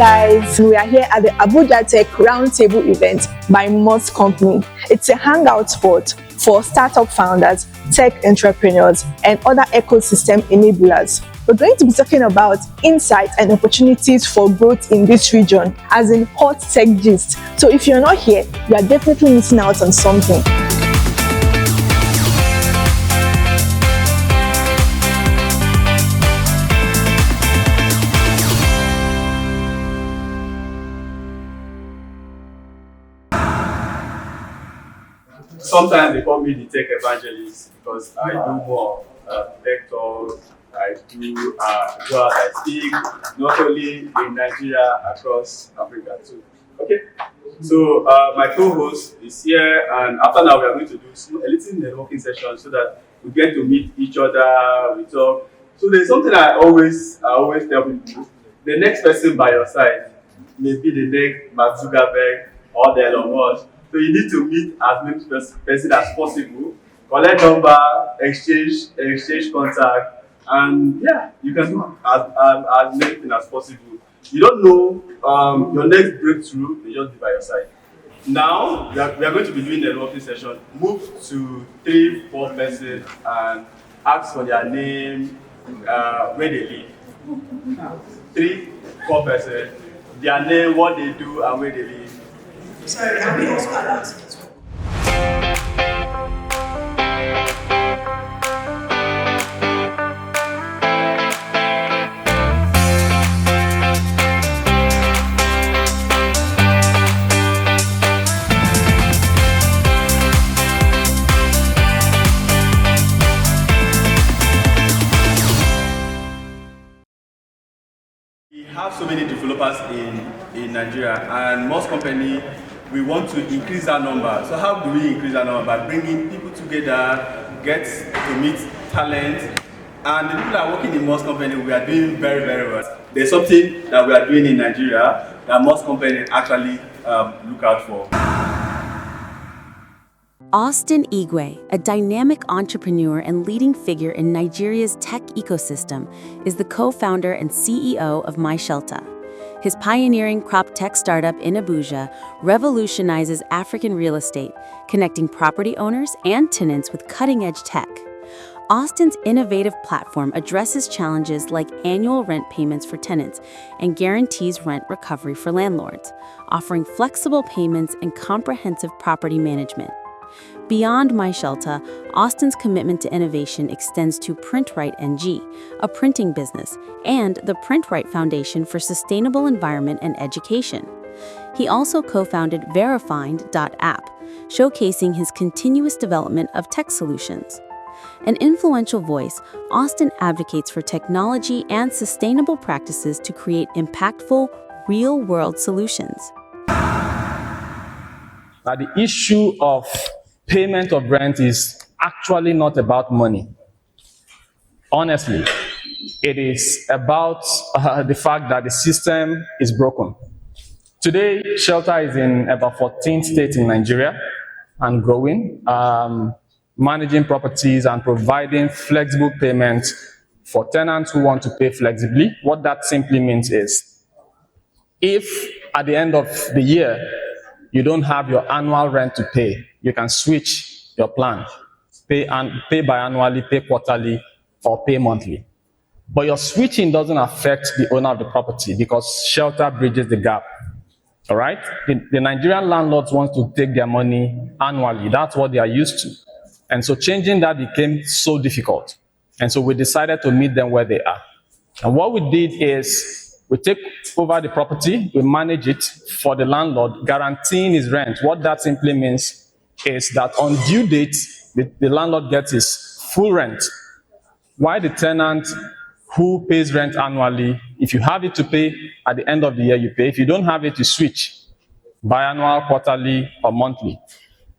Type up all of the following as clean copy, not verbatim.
guys, we are here at the Abuja Tech Roundtable event by Moss Company. It's a hangout spot for startup founders, tech entrepreneurs, and other ecosystem enablers. We're going to be talking about insights and opportunities for growth in this region, as in hot tech gist. So if you're not here, you are definitely missing out on something. Sometimes they call me the tech evangelist because I do more tech talk. I do go out, I speak, not only in Nigeria, across Africa too. Okay, so my co-host is here, and after now we are going to do a little networking session so that we get to meet each other, we talk. So there's something I always tell people: the next person by your side may be the next Mark Zuckerberg or the Elon Musk. So you need to meet as many person as possible, collect number, exchange contact, and yeah, you can do as many things as possible. You don't know your next breakthrough may just be by your side. Now we are going to be doing a networking session. Move to 3-4 persons and ask for their name, where they live. 3-4 persons, their name, what they do, and where they live. Sorry, how many also allowed to We have so many developers in Nigeria, and most companies, we want to increase that number. So how do we increase that number? By bringing people together, get to meet talent, and the people that are working in most companies, we are doing very, very well. There's something that we are doing in Nigeria that most companies actually look out for. Austin Igwe, a dynamic entrepreneur and leading figure in Nigeria's tech ecosystem, is the co-founder and CEO of MyShelter. His pioneering crop tech startup in Abuja revolutionizes African real estate, connecting property owners and tenants with cutting-edge tech. Austin's innovative platform addresses challenges like annual rent payments for tenants and guarantees rent recovery for landlords, offering flexible payments and comprehensive property management. Beyond MyShelter, Austin's commitment to innovation extends to PrintRight NG, a printing business, and the PrintRight Foundation for Sustainable Environment and Education. He also co-founded Verifind.app, showcasing his continuous development of tech solutions. An influential voice, Austin advocates for technology and sustainable practices to create impactful, real-world solutions. Now, the issue of payment of rent is actually not about money. Honestly, it is about the fact that the system is broken. Today, Shelter is in about 14 states in Nigeria and growing, managing properties and providing flexible payments for tenants who want to pay flexibly. What that simply means is, if at the end of the year, you don't have your annual rent to pay, you can switch your plan. Pay biannually, pay quarterly, or pay monthly. But your switching doesn't affect the owner of the property because Shelter bridges the gap. All right? The Nigerian landlords want to take their money annually. That's what they are used to. And so changing that became so difficult. And so we decided to meet them where they are. And what we did is, we take over the property, we manage it for the landlord, guaranteeing his rent. What that simply means is that on due date, the landlord gets his full rent, while the tenant who pays rent annually, if you have it to pay at the end of the year, you pay. If you don't have it, you switch biannual, quarterly, or monthly.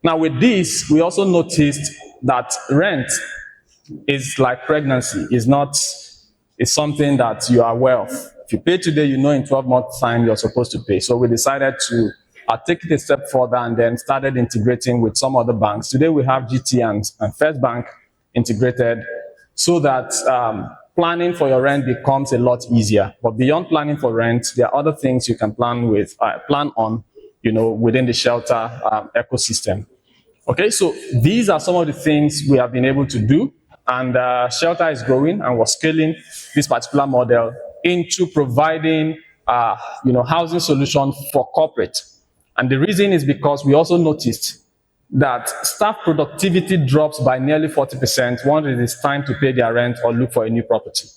Now with this, we also noticed that rent is like pregnancy. It's something that you are aware of. If you pay today, you know in 12 months' time you're supposed to pay. So we decided to take it a step further and then started integrating with some other banks. Today we have GT and First Bank integrated so that planning for your rent becomes a lot easier. But beyond planning for rent, there are other things you can plan on, within the shelter ecosystem. Okay, so these are some of the things we have been able to do, and Shelter is growing, and we're scaling this particular model into providing, housing solutions for corporate. And the reason is because we also noticed that staff productivity drops by nearly 40% once it is time to pay their rent or look for a new property.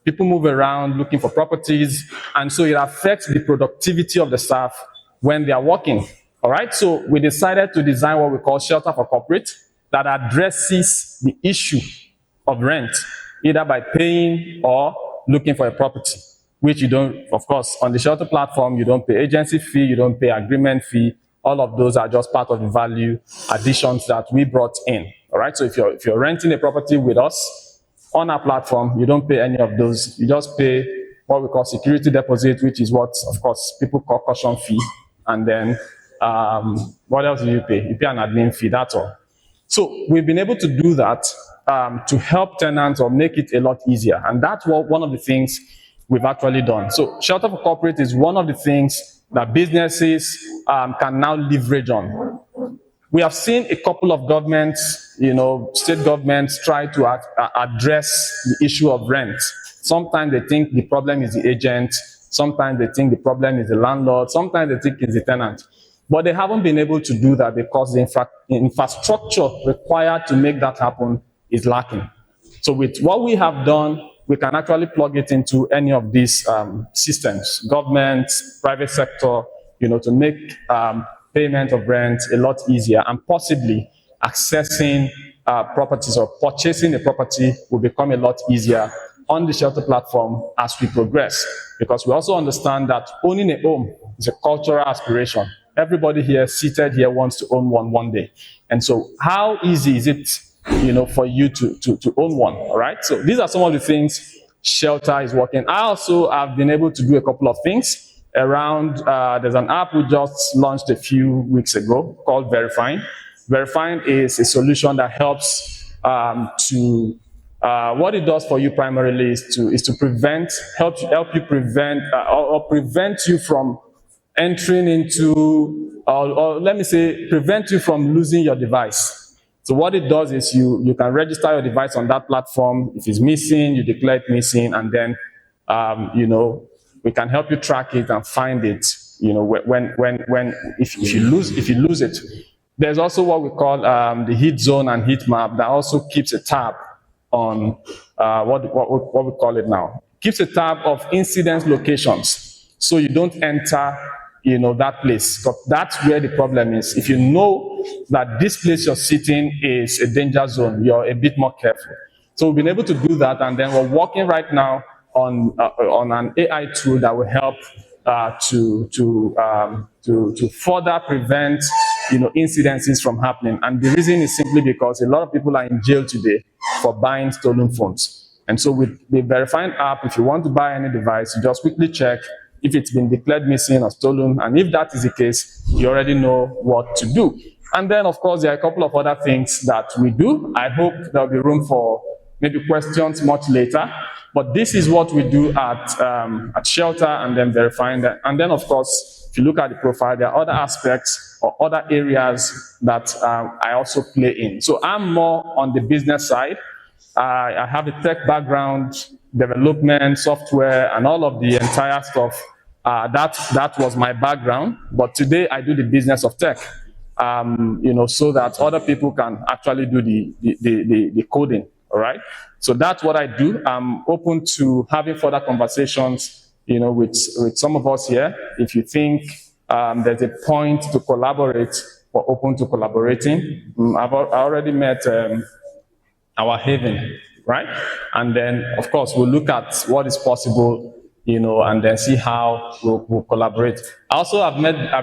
People move around looking for properties, and so it affects the productivity of the staff when they are working. All right, so we decided to design what we call Shelter for Corporate that addresses the issue of rent, either by paying or looking for a property, which you don't, of course, on the Shelter platform, you don't pay agency fee, you don't pay agreement fee. All of those are just part of the value additions that we brought in. All right, so if you're renting a property with us on our platform, you don't pay any of those. You just pay what we call security deposit, which is what, of course, people call caution fee. And then what else do you pay? You pay an admin fee, that's all. So we've been able to do that to help tenants or make it a lot easier. And that's one of the things we've actually done. So Shelter for Corporate is one of the things that businesses can now leverage on. We have seen a couple of governments, state governments try to address the issue of rent. Sometimes they think the problem is the agent. Sometimes they think the problem is the landlord. Sometimes they think it's the tenant. But they haven't been able to do that because the infrastructure required to make that happen is lacking. So with what we have done, we can actually plug it into any of these systems, government, private sector, to make payment of rent a lot easier, and possibly accessing properties or purchasing a property will become a lot easier on the Shelter platform as we progress. Because we also understand that owning a home is a cultural aspiration. Everybody here seated here wants to own one day. And so how easy is it for you to own one, all right? So these are some of the things Shelter is working. I also have been able to do a couple of things around, there's an app we just launched a few weeks ago called Verifying. Verifying is a solution that helps what it does for you primarily is to help you prevent or prevent you from entering into, or let me say, prevent you from losing your device. So what it does is you can register your device on that platform. If it's missing, you declare it missing, and then we can help you track it and find it. If you lose it. There's also what we call the heat zone and heat map that also keeps a tab on what we call it now. Keeps a tab of incident locations, so you don't enter that place, because that's where the problem is. If you know that this place you're sitting is a danger zone, you're a bit more careful. So we've been able to do that, and then we're working right now on an AI tool that will help to further prevent incidences from happening. And the reason is simply because a lot of people are in jail today for buying stolen phones. And so with the Verifying app, if you want to buy any device, you just quickly check if it's been declared missing or stolen, and if that is the case, you already know what to do. And then, of course, there are a couple of other things that we do. I hope there'll be room for maybe questions much later, but this is what we do at Shelter, and then Verifying that. And then, of course, if you look at the profile, there are other aspects or other areas that I also play in. So I'm more on the business side. I have a tech background, development, software, and all of the entire stuff. That was my background. But today I do the business of tech, so that other people can actually do the coding. All right. So that's what I do. I'm open to having further conversations, with some of us here. If you think there's a point to collaborate, we're open to collaborating. I already met our Haven, right? And then, of course, we'll look at what is possible, and then see how we'll collaborate. I also have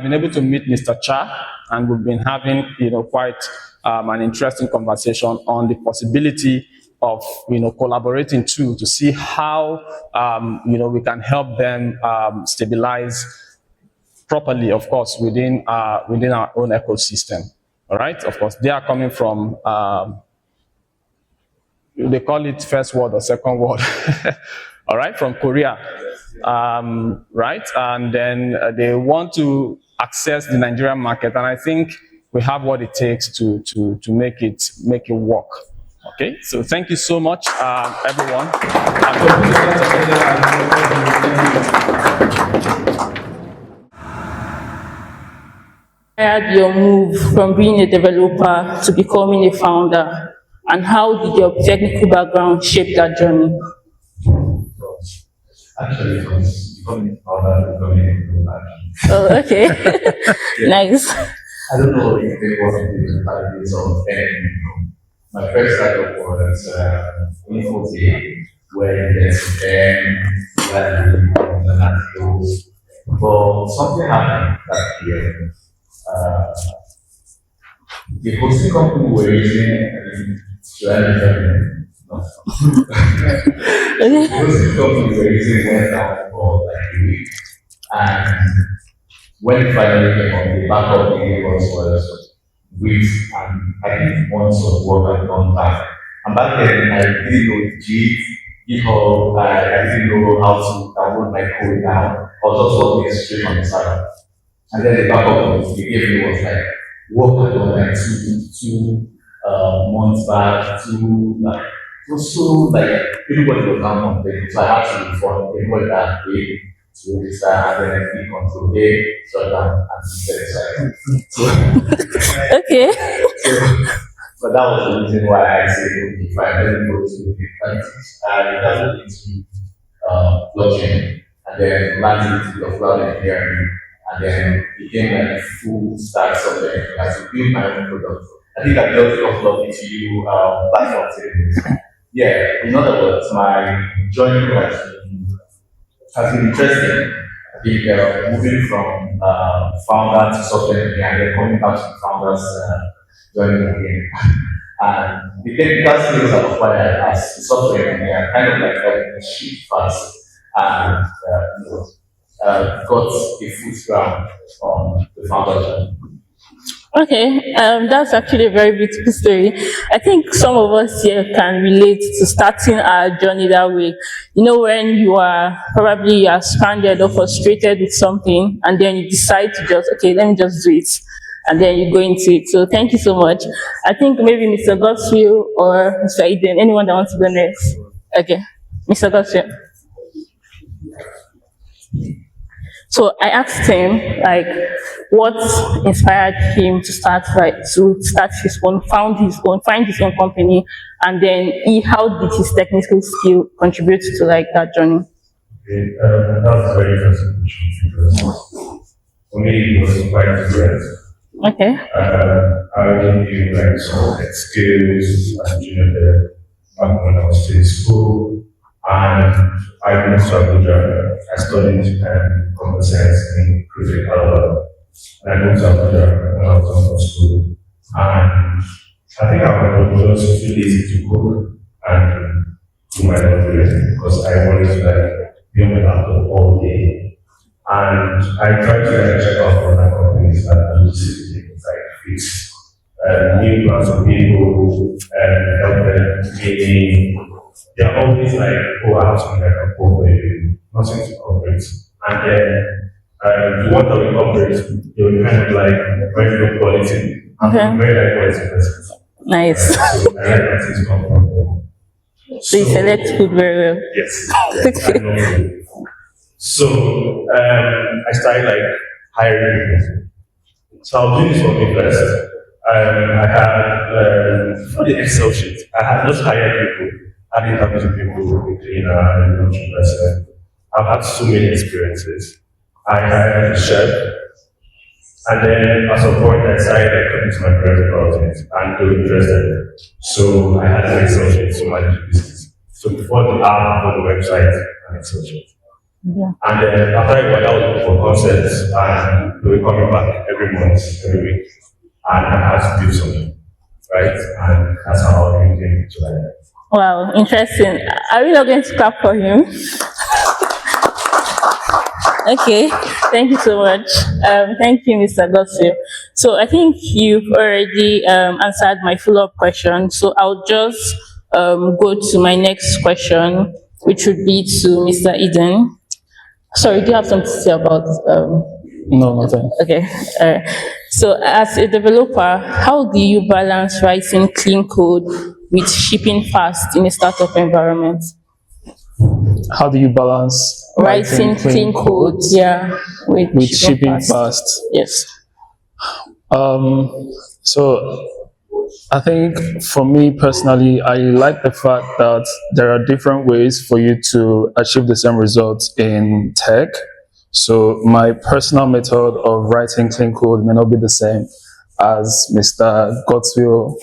been able to meet Mr. Cha, and we've been having, quite an interesting conversation on the possibility of, collaborating too, to see how, we can help them stabilize properly, of course, within our own ecosystem. All right. Of course, they are coming from they call it first world or second world, all right, from Korea, right? And then they want to access the Nigerian market, and I think we have what it takes to make it work. Okay, so thank you so much, everyone. Your move from being a developer to becoming a founder, and how did your technical background shape that journey? Actually, it was becoming a founder, becoming a global. Oh, okay. Nice. I don't know if it was in the days of anything. My first startup was Unfiltered, where there's an article. But something happened that year. The hosting company were using no. The hosting company were using went down for like a week. And when it finally came on, the backup they gave us was weeks and I think months of work had gone back. And back then I didn't know GitHub, I didn't know how to download my code down. I was just working straight on the server. And then the backup they gave me was like work had done like two months back, it was so like everybody was down on things. So I had to inform everybody that day to register and then click control A, shut down and set. Okay. So that was the reason why I said okay, if I really go to the practice, I dabbled into blockchain and then landed into the cloud engineering and then became like full stack software engineer to build my own product. I think I built a couple of ETU platforms. Yeah, in other words, my journey has been interesting. I think moving from founder to software engineer and then coming back to founders journey again. And the technical skills I've acquired as a software engineer kind of like helped me shift fast and got a foot ground on the founder journey. Okay, that's actually a very beautiful story. I think some of us here can relate to starting our journey that way. You know, when you are stranded or frustrated with something, and then you decide to just, okay, let me just do it, and then you go into it. So thank you so much. I think maybe Mr. Godswill or Mr. Eden, anyone that wants to go next? Okay, Mr. Godswill. So I asked him, like, what inspired him to start his own, find his own company, and then how did his technical skill contribute to like that journey? Okay, that's a very interesting question because for me it was quite different. Okay. I already knew like some skills and there back when I was still in school, and I moved to Abuja. I studied computer science in Cricket Alabama. And I moved to Abuja when I was done from school. And I think I was just too lazy to cook and do my laundry because I wanted to like be on my laptop all day. And I tried to like check out other companies that do similar things like fix new plans of people and help them meeting. They're always like, oh, I have something I can call for you, nothing to corporate. And then the one that we corporate, they were kind of like very low quality. Okay. Very high quality persons. Nice. So I like that things come from them. So you select food very well. Yes. I know food. So I started like hiring people. So I was doing this for me first. I had for the Excel sheet, I had just hired people. I didn't have to people with cleaner and laundry person. I've had so many experiences. I hired a chef, and then at some point I started like talking to my friends about it, and they were interested. So I had an Excel sheet to manage business. So before the app, before the website, an Excel sheet. Yeah. And then after I went out for concerts, and they were coming back every month, every week, and I had to do something, right? And that's how I came to like. Wow, interesting. Are we not going to clap for him? Okay, thank you so much. Thank you, Mr. Godswill. So I think you've already answered my follow-up question. So I'll just go to my next question, which would be to Mr. Eden. Sorry, do you have something to say about? No, nothing. Okay. So, as a developer, how do you balance writing clean code with shipping fast in a startup environment? How do you balance Writing clean code, yeah, with shipping fast? Yes. So I think for me personally, I like the fact that there are different ways for you to achieve the same results in tech. So my personal method of writing clean code may not be the same as Mr. Godswill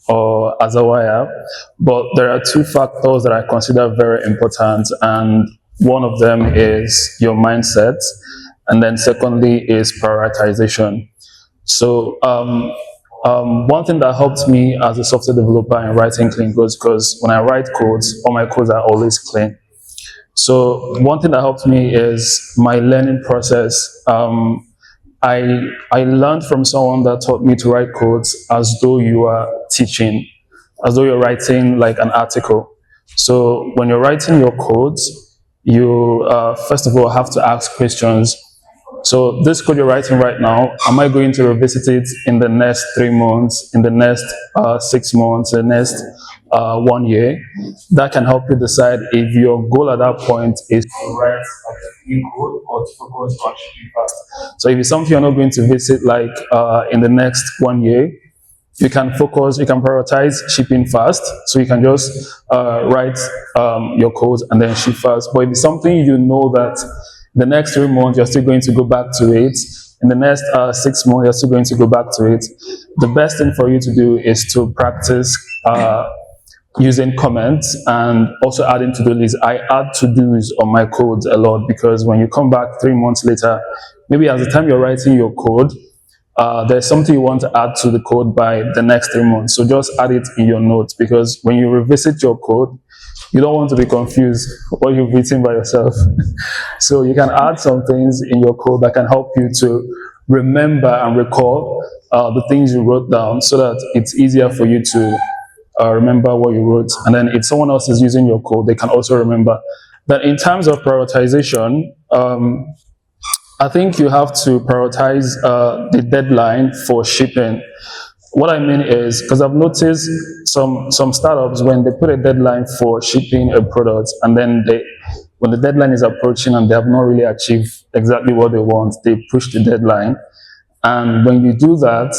or Azawaya, but there are two factors that I consider very important, and one of them is your mindset, and then secondly is prioritization. So one thing that helped me as a software developer in writing clean codes, because when I write codes, all my codes are always clean. So one thing that helped me is my learning process. I learned from someone that taught me to write codes as though you are teaching, as though you're writing like an article. So when you're writing your codes, you first of all have to ask questions. So this code you're writing right now, am I going to revisit it in the next 3 months, in the next 6 months, in the next 1 year? That can help you decide if your goal at that point is to write like a clean code or to focus on shipping fast. So if it's something you're not going to visit like in the next 1 year, you can focus, you can prioritize shipping fast. So you can just write your code and then ship fast. But if it's something you know that the next 3 months you're still going to go back to it, in the next 6 months you're still going to go back to it, the best thing for you to do is to practice using comments and also adding to-do lists. I add to-dos on my codes a lot, because when you come back 3 months later, maybe at the time you're writing your code, there's something you want to add to the code by the next 3 months. So just add it in your notes, because when you revisit your code, you don't want to be confused what you've written by yourself. So you can add some things in your code that can help you to remember and recall the things you wrote down, so that it's easier for you to remember what you wrote. And then if someone else is using your code, they can also remember. That in terms of prioritization, I think you have to prioritize the deadline for shipping. What I mean is, because I've noticed some startups, when they put a deadline for shipping a product, and then when the deadline is approaching and they have not really achieved exactly what they want, they push the deadline. And when you do that,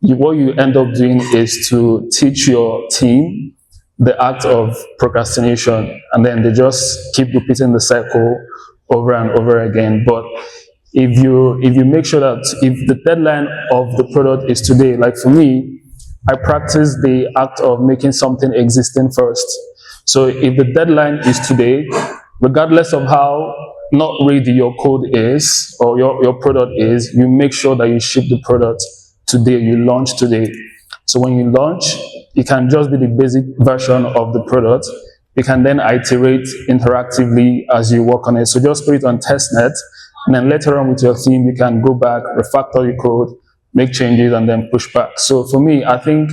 what you end up doing is to teach your team the act of procrastination, and then they just keep repeating the cycle over and over again. But if you make sure that if the deadline of the product is today, like for me, I practice the act of making something existing first. So if the deadline is today, regardless of how not ready your code is or your product is, you make sure that you ship the product today, you launch today. So when you launch, it can just be the basic version of the product. You can then iterate interactively as you work on it. So just put it on testnet, and then later on with your team, you can go back, refactor your code, make changes, and then push back. So for me, I think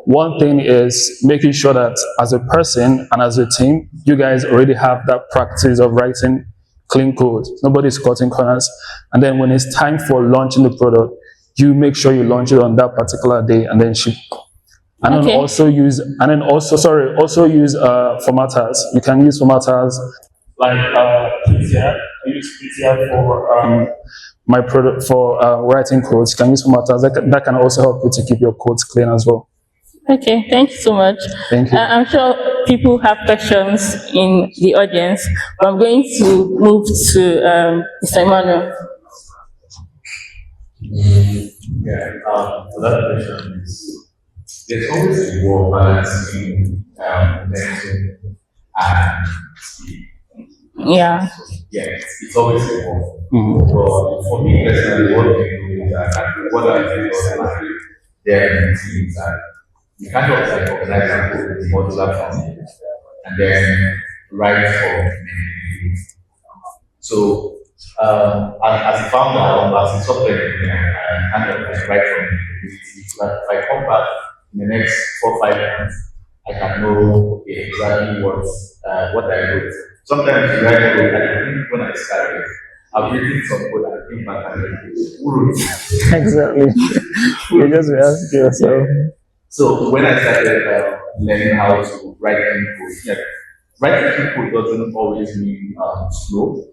one thing is making sure that as a person and as a team, you guys already have that practice of writing clean code. Nobody's cutting corners. And then when it's time for launching the product, you make sure you launch it on that particular day and then ship. And then also use formatters. You can use formatters like PTR. I use PTR for my product for writing codes. You can use formatters. That can also help you to keep your codes clean as well. Okay, thank you so much. Thank you. I'm sure people have questions in the audience, but I'm going to move to Mr. Emmanuel. So that question is, there's always a war balancing mental and speed. Yeah. Yeah, it's always a war. But for me personally, what I do is what I do is there in teams, and you kind of like organize and put the modular form and then write for many things. So as a founder, as a software engineer, I kind of like write for many. So that if I come back in the next 4 or 5 months, I can know okay, exactly what I wrote. Sometimes you write code, I think when I started, I've written some code and I think back and who wrote it? Exactly. You just be asking yourself. So when I started learning how to write clean code, yeah, writing clean code doesn't always mean slow.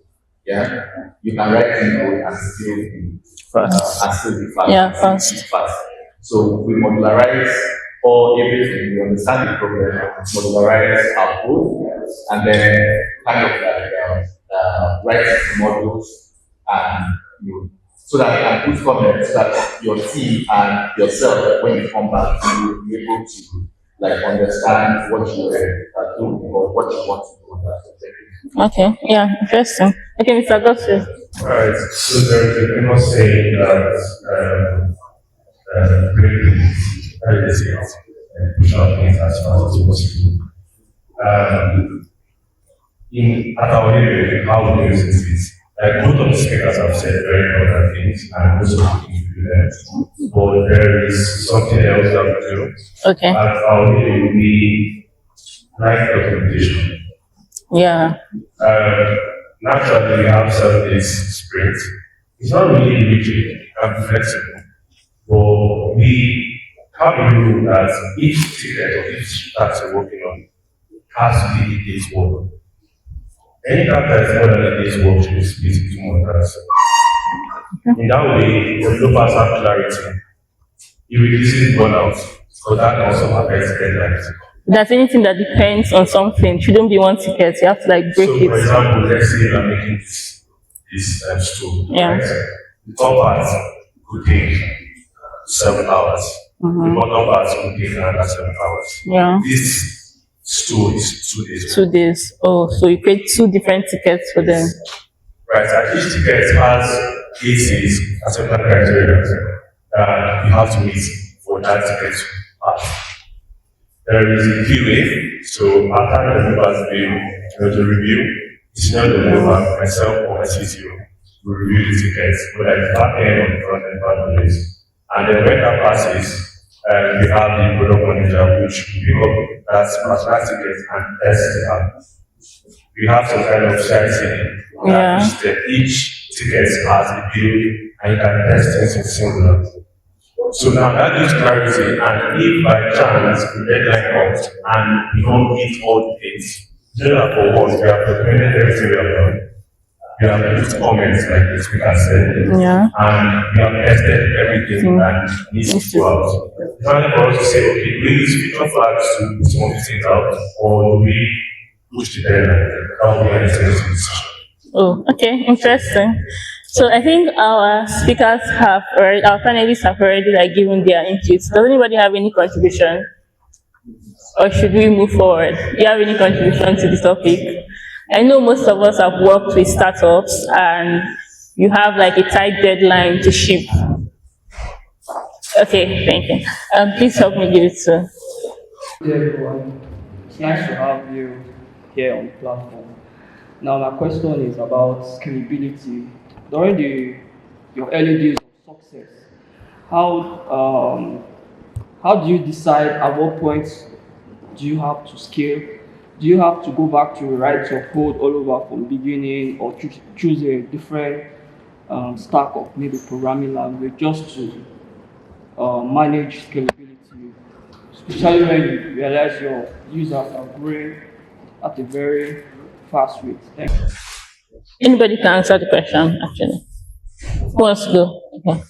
Yeah, you can write clean code and still be fast. Yeah, fast. Fast. So we modularize all everything. We understand the problem, modularize our code, and then kind of like write models and so that you can put comments so that your team and yourself, when you come back, you will be able to like understand what you are doing or what you want to do on that objective. Okay, yeah, interesting. Okay, Mr. Gossip. Alright, so there is a famous saying that break things very easy and push out things as fast as possible. At our area, how we use it is like both of the speakers have said very important things and most of the things we do that. But there is something else that we do. Okay. At our area, we like documentation. Yeah. Naturally, we have 7 days sprint. It's not really rigid and flexible, but we have a rule that each ticket or each task you're working on has to be a day's work. Any task that is more than a day's work should be split into more tasks. In that way, developers have clarity. It reduces burnout, because that also affects deadlines. That's anything that depends on something. Shouldn't be one ticket. You have to like break So, it. for example, let's say you're making this stool, Yeah. right? The top part could take 7 hours. The bottom part could take another 7 hours. Yeah. This stool is 2 days. 2 days. Oh, so you create 2 different tickets for them. Right, and each ticket has 8 days as a criteria. You have to meet for that ticket to pass. There is a QA, so after the members there's a review. It's not the member, myself or my CTO will review the tickets, whether it's back end or the front end part of this. And then when that passes, we have the product manager which will pick up that particular ticket and test it out. We have some kind of CI/CD that each ticket has a build and you can test it in singular. So now that gives clarity, and if by chance the deadline comes and we don't meet all the dates, generally for once we have documented everything we have done. We have used comments like the speaker said, and we have tested everything that needs to go out. It's only for us to say, okay, do we use feature flags to put some of these things out, or do we push the deadline? How we are decision. Oh, okay, interesting. So I think our speakers have already, our panelists have already like given their inputs. Does anybody have any contribution? Or should we move forward? Do you have any contribution to this topic? I know most of us have worked with startups and you have like a tight deadline to ship. Okay, thank you. Please help me give it to. Hey everyone, it's nice to have you here on the platform. Now my question is about scalability. During your early days of success, how do you decide at what point do you have to scale? Do you have to go back to write your code all over from beginning, or choose a different stack of maybe programming language just to manage scalability, especially when you realize your users are growing at a very fast rate? Thank you. Anybody can answer the question, actually. Who wants to go? Okay.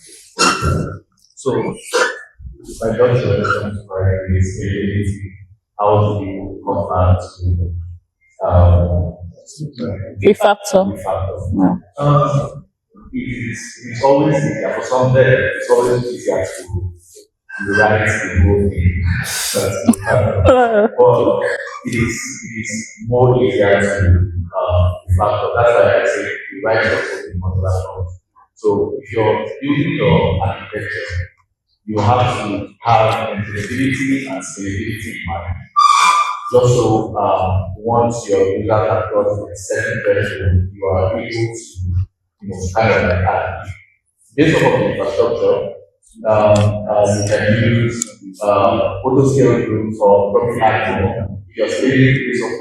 So, if I got your question correctly, scalability, how do you compare to Refactor. Yeah. It's always easier for some there, it's always easier to write the whole thing. But it is more easier to refactor. That's why I say you write your code in modular form. So if you're building your architecture, you have to have interoperability and scalability in mind. Just so once your user has got a certain version, you are able to kind of like add. Based on the infrastructure, You can use auto scale groups or property action. If you're scaling based off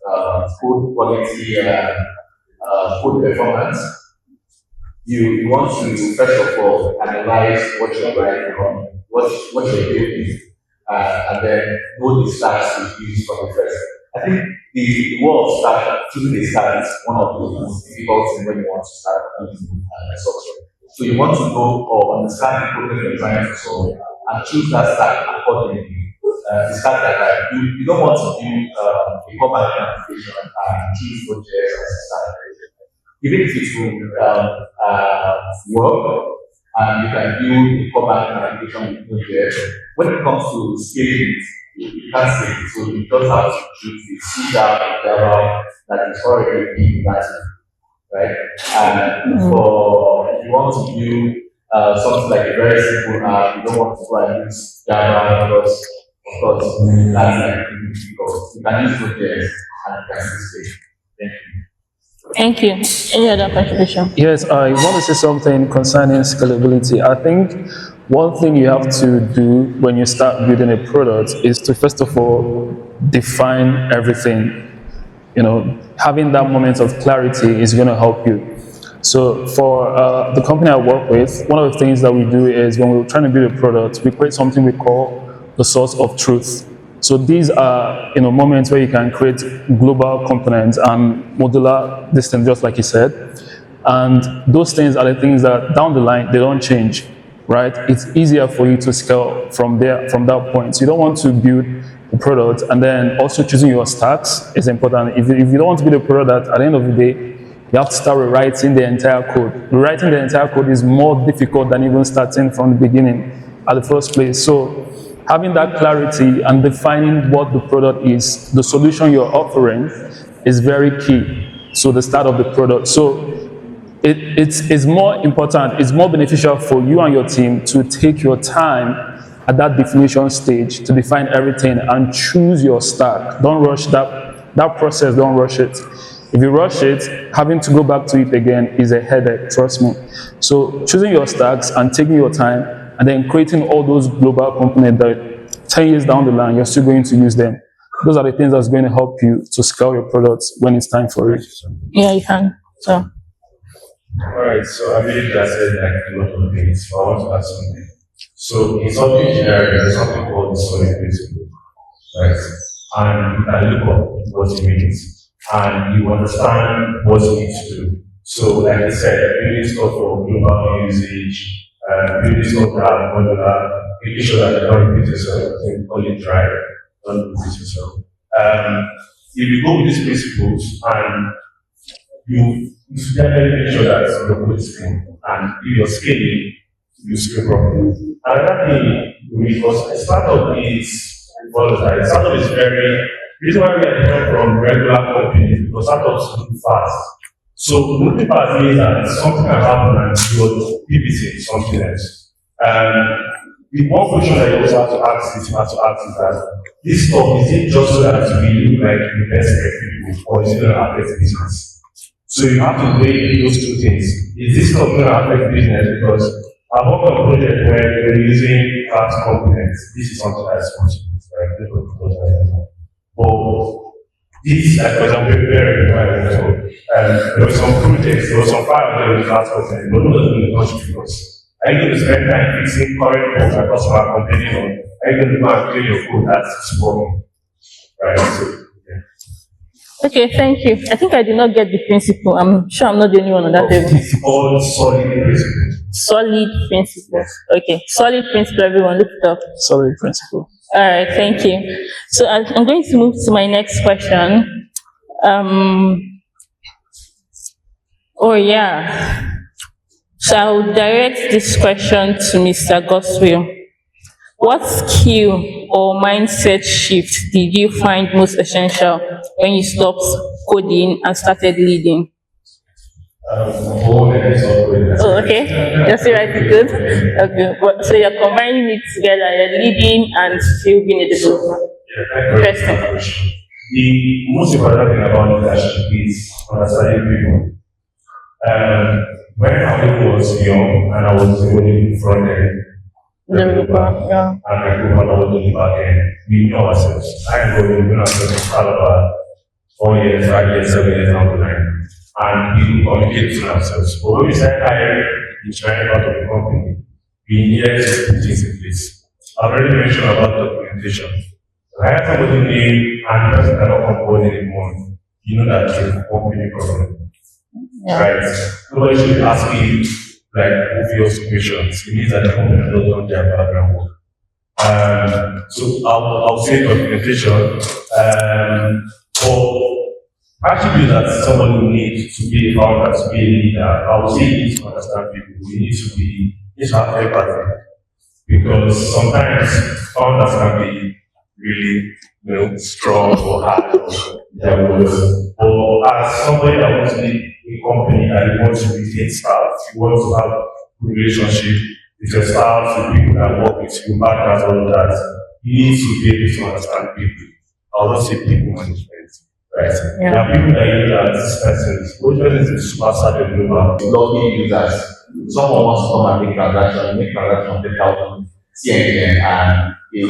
of code quality and code performance, you want to first of all analyze what you're writing on, what you're building, and then know the stats to use from the first. I think the word start choosing a start is one of the most difficult things when you want to start using software. So you want to know or understand the problem you're trying to solve and choose that stack accordingly. The stack that you don't want to do a mobile application and choose Node.js as a stack. Even if it will work and you can build a mobile application with Node.js, when it comes to scaling it, you can't scale it. So you just have to choose the C Java that is already being native, right? And for if you want to build something like a very simple app, you don't want to go and use Java because, of course, that's like difficult. You can use Node.js and you can still scale. Thank you. Thank you. Any other contribution? Yes, I want to say something concerning scalability. I think one thing you have to do when you start building a product is to first of all define everything. You know, having that moment of clarity is going to help you. So for the company I work with, one of the things that we do is when we're trying to build a product, we create something we call the source of truth. So these are moments where you can create global components and modular distance, just like you said. And those things are the things that down the line they don't change, right? It's easier for you to scale from there, from that point. So you don't want to build a product and then also choosing your stacks is important. If you don't want to build a product that at the end of the day you have to start rewriting the entire code. Rewriting the entire code is more difficult than even starting from the beginning at the first place. So having that clarity and defining what the product is, the solution you're offering, is very key. So the start of the product. So it's more important, it's more beneficial for you and your team to take your time at that definition stage to define everything and choose your stack. Don't rush that process, don't rush it. If you rush it, having to go back to it again is a headache, trust me. So choosing your stacks and taking your time and then creating all those global components that 10 years down the line, you're still going to use them. Those are the things that's going to help you to scale your products when it's time for it. Yeah, you can. So. All right, so I believe that said like a lot of things, but I want to add something. So in software engineering, there's something called the solid principle, right? And you can look up what it means and you understand what you need to do. So like I said, building stuff for global usage, building stuff that are modular, making sure that you don't repeat yourself, so call it dry, don't repeat yourself. If you go with these principles and you definitely make sure that your code is clean, and if you're scaling, you scale properly. Another thing, because a startup is volatile. Startup is very, reason why we are different from regular companies, because startups move fast. So moving fast means that something can happen and you're pivoting to something else. The one question that you also have to ask is that this stuff, is it just so that we look like the best people, or is it going to affect business? So you have to weigh those two things. Is this stuff going to affect business? Because I've worked on a project where we're using class components. This is something that's responsible, right? But this, like for example, very important. So there were some projects, there was some files there with class components. No one doesn't really contribute us. Are you going to spend time fixing current code that customer are complaining on? Are you going to go and clear your code that's working? Right? So, yeah. Okay, thank you. I think I did not get the principle. I'm sure I'm not the only one on that table. It's all solid principles. Solid principles. Okay, solid principle, everyone, look it up. Solid principle. All right, thank you. So I'm going to move to my next question. So I'll direct this question to Mr. Goswell. What skill or mindset shift did you find most essential when you stopped coding and started leading? Oh, okay. That's right, good. Okay. So you're combining it together, you're leading and still being a developer. Interesting. The most important thing about leadership is understanding people. when I was young and I was only front end developer, Yeah. and my co-founder was only back end, we knew ourselves. I and God, we knew ourselves for about 4 years, 5 years, 7 years down the line. And we communicate to ourselves. But when we started hiring the China part of the company, we needed to put things in place. I've already mentioned about documentation. I had somebody new and the person cannot come forward anymore. You know that it's a company problem. Yeah. Right? Nobody should be asking like obvious questions. It means that the company has not done their background work. So I'll say documentation. For attributes that somebody needs to be a founder, to be a leader, I would say you need to understand people. You need to have empathy. Because sometimes founders can be really, strong or hard or their words. Or as somebody that wants to lead a company and you want to retain staff, you want to have a good relationship with your staff, with people that work with you, partners, all of that, you need to be able to understand people. I'll not say people management. Right? Yeah. There are people that you know that this person is a superstar developer. Logging users. Someone wants to come and make transaction, take out CNN, and it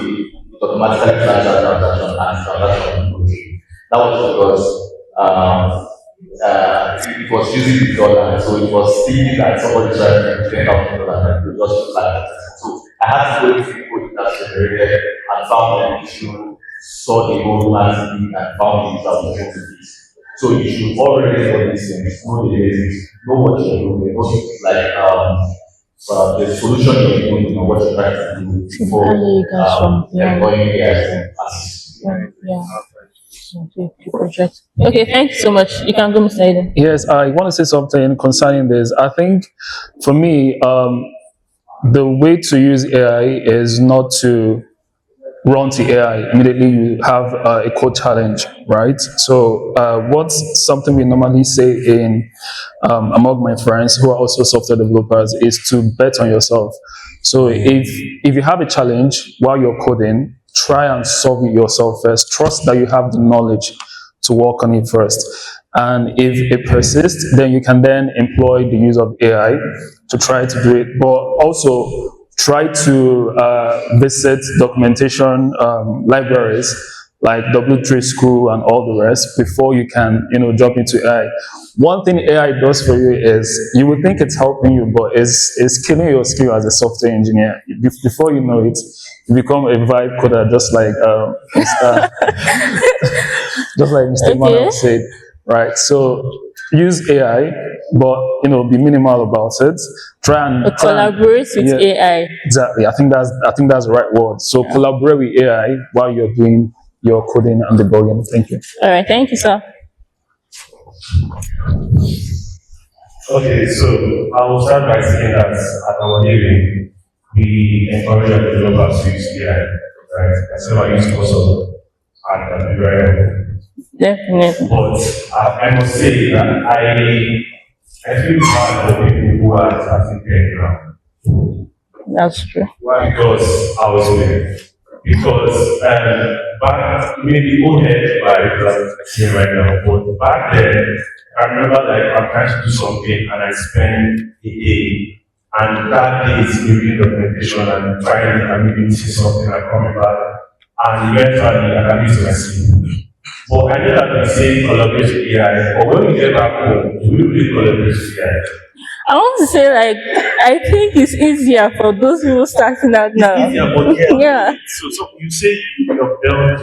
automatically flags that transaction and transaction goes through. That was because it was using the dollar, so it was thinking that somebody tried to $10,000 and it was just flag. So I had to go into the code that generated and found an issue, saw the whole landscape and found it that was going to this. So you should already know these things, know the basics, know what you're doing, know the solution you're doing and what you're trying to do before employing AI to assist. Okay, thank you so much. You can go, Mr. Aiden. Yes, I want to say something concerning this. I think for me, the way to use AI is not to run to AI immediately you have a code challenge, right? So what's something we normally say in among my friends who are also software developers is to bet on yourself. So if you have a challenge while you're coding, try and solve it yourself first. Trust that you have the knowledge to work on it first. And if it persists, then you can then employ the use of AI to try to do it. But also try to visit documentation libraries like W3 School and all the rest before you can, jump into AI. One thing AI does for you is you would think it's helping you, but it's killing your skill as a software engineer. Before you know it, you become a vibe coder, just like Mr. Manuel said, right? So use AI, but be minimal about it. Try and collaborate with AI. Exactly. I think that's the right word. So collaborate with AI while you're doing your coding and debugging. Thank you. All right. Thank you, sir. Okay, so I will start by saying that at our hearing, we encourage our developers to use AI, right? That's why I use Kosovo and can be very helpful. Definitely. But I must say that I feel bad for people who are starting there now. That's true. Why? Because I was with. Because back maybe go ahead by because I'm saying right now, but back then I remember like I'm trying to do something and I spend a day and that day is reviewing documentation and trying and maybe missing something and coming back and eventually I can use my sleep. But I know that we say collaborate with AI, but when we get back home, we really collaborate with AI. I want to say, I think it's easier for those people starting out now. It's easier, but yeah. So you say you have done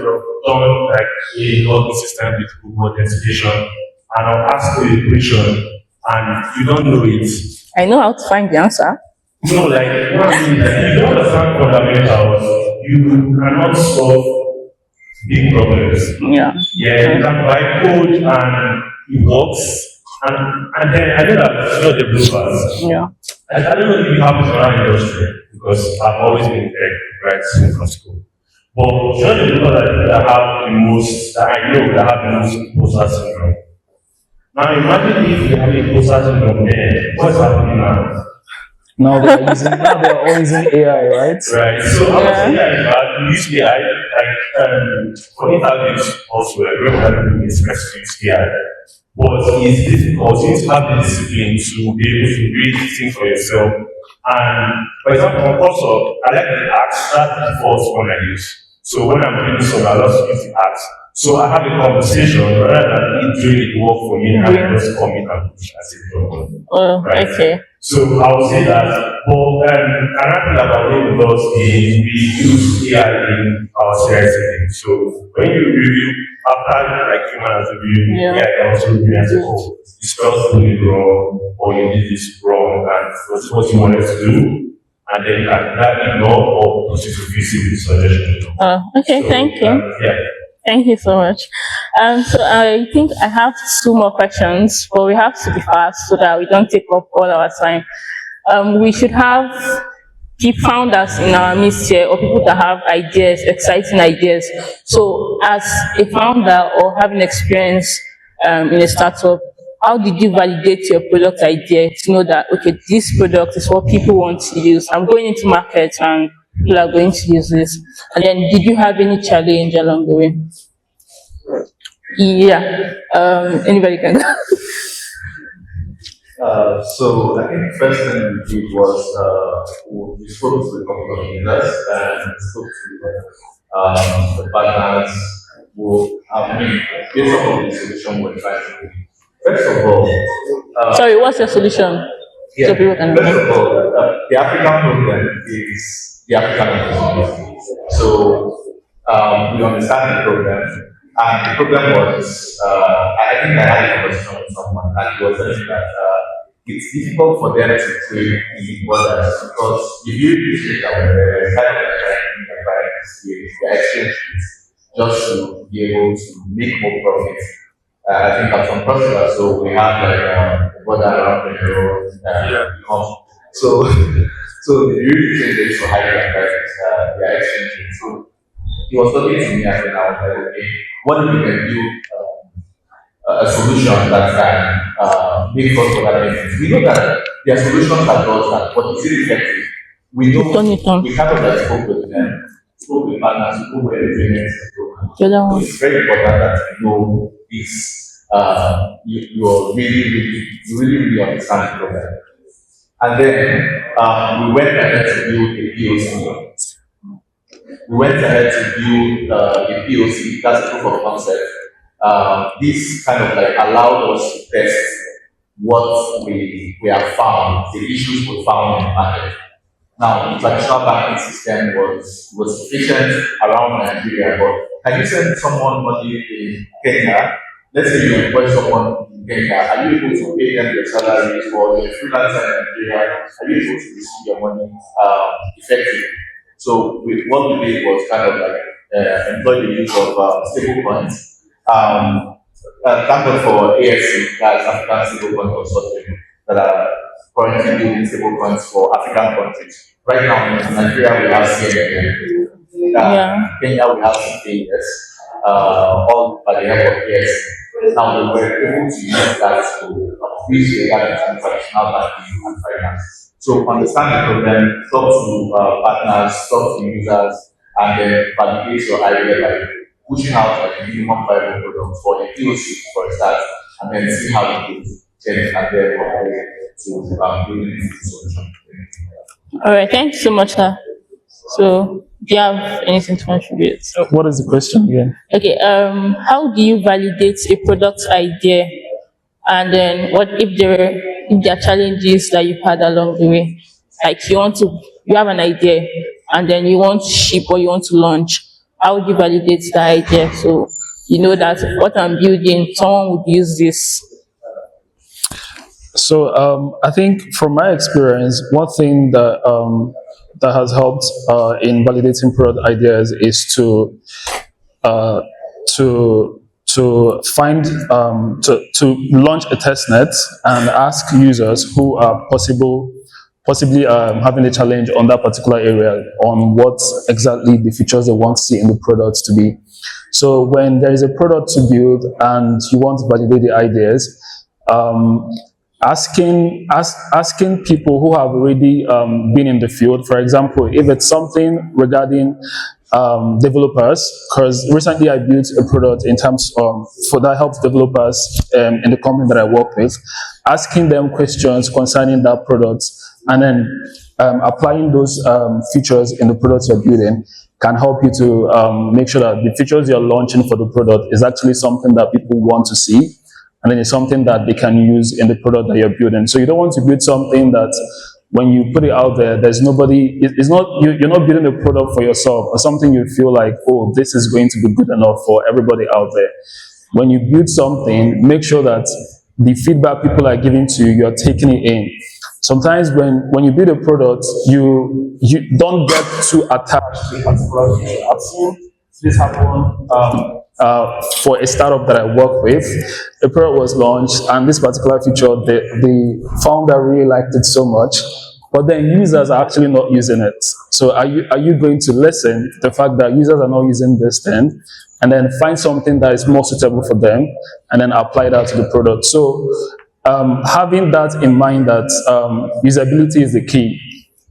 like a logging system with Google authentication, and I'll ask you a question, and you don't know it. I know how to find the answer. No, like, what I mean, like, you don't understand fundamentals, you cannot solve big problems. Yeah. Yeah, you can buy code and it works. And then I know that you're developers. Yeah. I don't know if you have this around industry because I've always been tech, right, since from school. But you're the developers that have the most, that I know that have the most imposter syndrome. Now imagine if you have imposter syndrome there, what's happening now? Now they're all using AI, right? Right. So I was saying that we use AI like for interviews also. I remember having experience to use AI. but it's difficult. You need to have the discipline to be able to read things for yourself. And for example, on cursor, I like the axe, that's the default one I use. So when I'm doing something, I love to use the axe. So I have a conversation rather than it doing the work for me, and I just come in and push as a problem. Oh, Right? okay. So I would say that, but another thing about innovators is we use AI in our CI setting. So when you review, after like humans review, Yeah. AI can also review and say, oh, you spelled something wrong, or you did this wrong, and that's what you wanted to do. And then you can either ignore or proceed to visit the suggestion. Oh, okay, So, thank you. Yeah. Thank you so much. So I think I have two more questions, but we have to be fast so that we don't take up all our time. We should have founders in our midst here, or people that have ideas, exciting ideas. So as a founder or having experience in a startup, how did you validate your product idea to know that, okay, this product is what people want to use? I'm going into market and people are going to use this. And then did you have any challenge along the way? Yeah, anybody can go. So I think the first thing we did was we spoke to a couple of users and spoke to the partners who, I mean, based on the solution we're trying to do. First of all, Sorry, what's your solution? yeah, So people can first of all, the African problem is the African opportunity. So we understand the problem, and the problem was, I think I had a conversation with someone, and he was telling me that it's difficult for them to trade in borders because if you appreciate that we're kind of the exchange rates just to be able to make more profit. I think at some point, so we have like border around the world. So, so the really change is so high prices, the exchange rate. So he was talking to me and then I was like, okay, what if we can do a solution that can make us for that business? We know that there are solutions that does that, but is it effective? We know we kind of like spoke with them, spoke with partners, spoke with engineers. So it's very important that you know this. You really understand the problem. And then we went ahead to build a POC. We went ahead to build a POC, that's proof of concept. This kind of like allowed us to test what we have found, the issues we found in the market. Now, the traditional banking system was efficient around Nigeria, but can you send someone money in Kenya? Let's say you employ someone in Kenya, are you able to pay them their salaries, or you're a freelancer in Nigeria, are you able to receive your money effectively? So what we did was kind of like employ the use of stable coins. Thank God for AFC, that's African Stable Coin Consortium, that are currently building stable coins for African countries. Right now in Nigeria we have CNA, Kenya we have CKS, all by the help of AFC. Now we were able to use that to bridge the gap between traditional banking and finance. So understand the problem, talk to partners, talk to users, and then validate your idea by pushing out like a minimum viable product for a POC for a start, and then see how it goes. Then and then compare to building a solution. All right, thanks so much, sir. So, do you have anything to contribute? What is the question again? Okay, how do you validate a product idea? And then what if there are challenges that you've had along the way? Like you have an idea and then you want to ship or you want to launch. How would you validate the idea? So you know that what I'm building, someone would use this. So I think from my experience, one thing that that has helped in validating product ideas is to find to launch a test net and ask users who are possibly having a challenge on that particular area on what exactly the features they want to see in the product to be. So when there is a product to build and you want to validate the ideas, asking people who have already been in the field, for example, if it's something regarding developers, because recently I built a product in terms for that helps developers in the company that I work with, asking them questions concerning that product, and then applying those features in the product you're building can help you to make sure that the features you're launching for the product is actually something that people want to see, and then it's something that they can use in the product that you're building. So you don't want to build something that when you put it out there, there's nobody, it's not, you're not building a product for yourself or something you feel like, oh, this is going to be good enough for everybody out there. When you build something, make sure that the feedback people are giving to you, you're taking it in. Sometimes when you build a product, you don't get too attached to a particular feature. I've seen this happen for a startup that I work with. The product was launched, and this particular feature, the founder really liked it so much, but then users are actually not using it. So are you going to listen to the fact that users are not using this thing, and then find something that is more suitable for them, and then apply that to the product? So having that in mind, that usability is the key.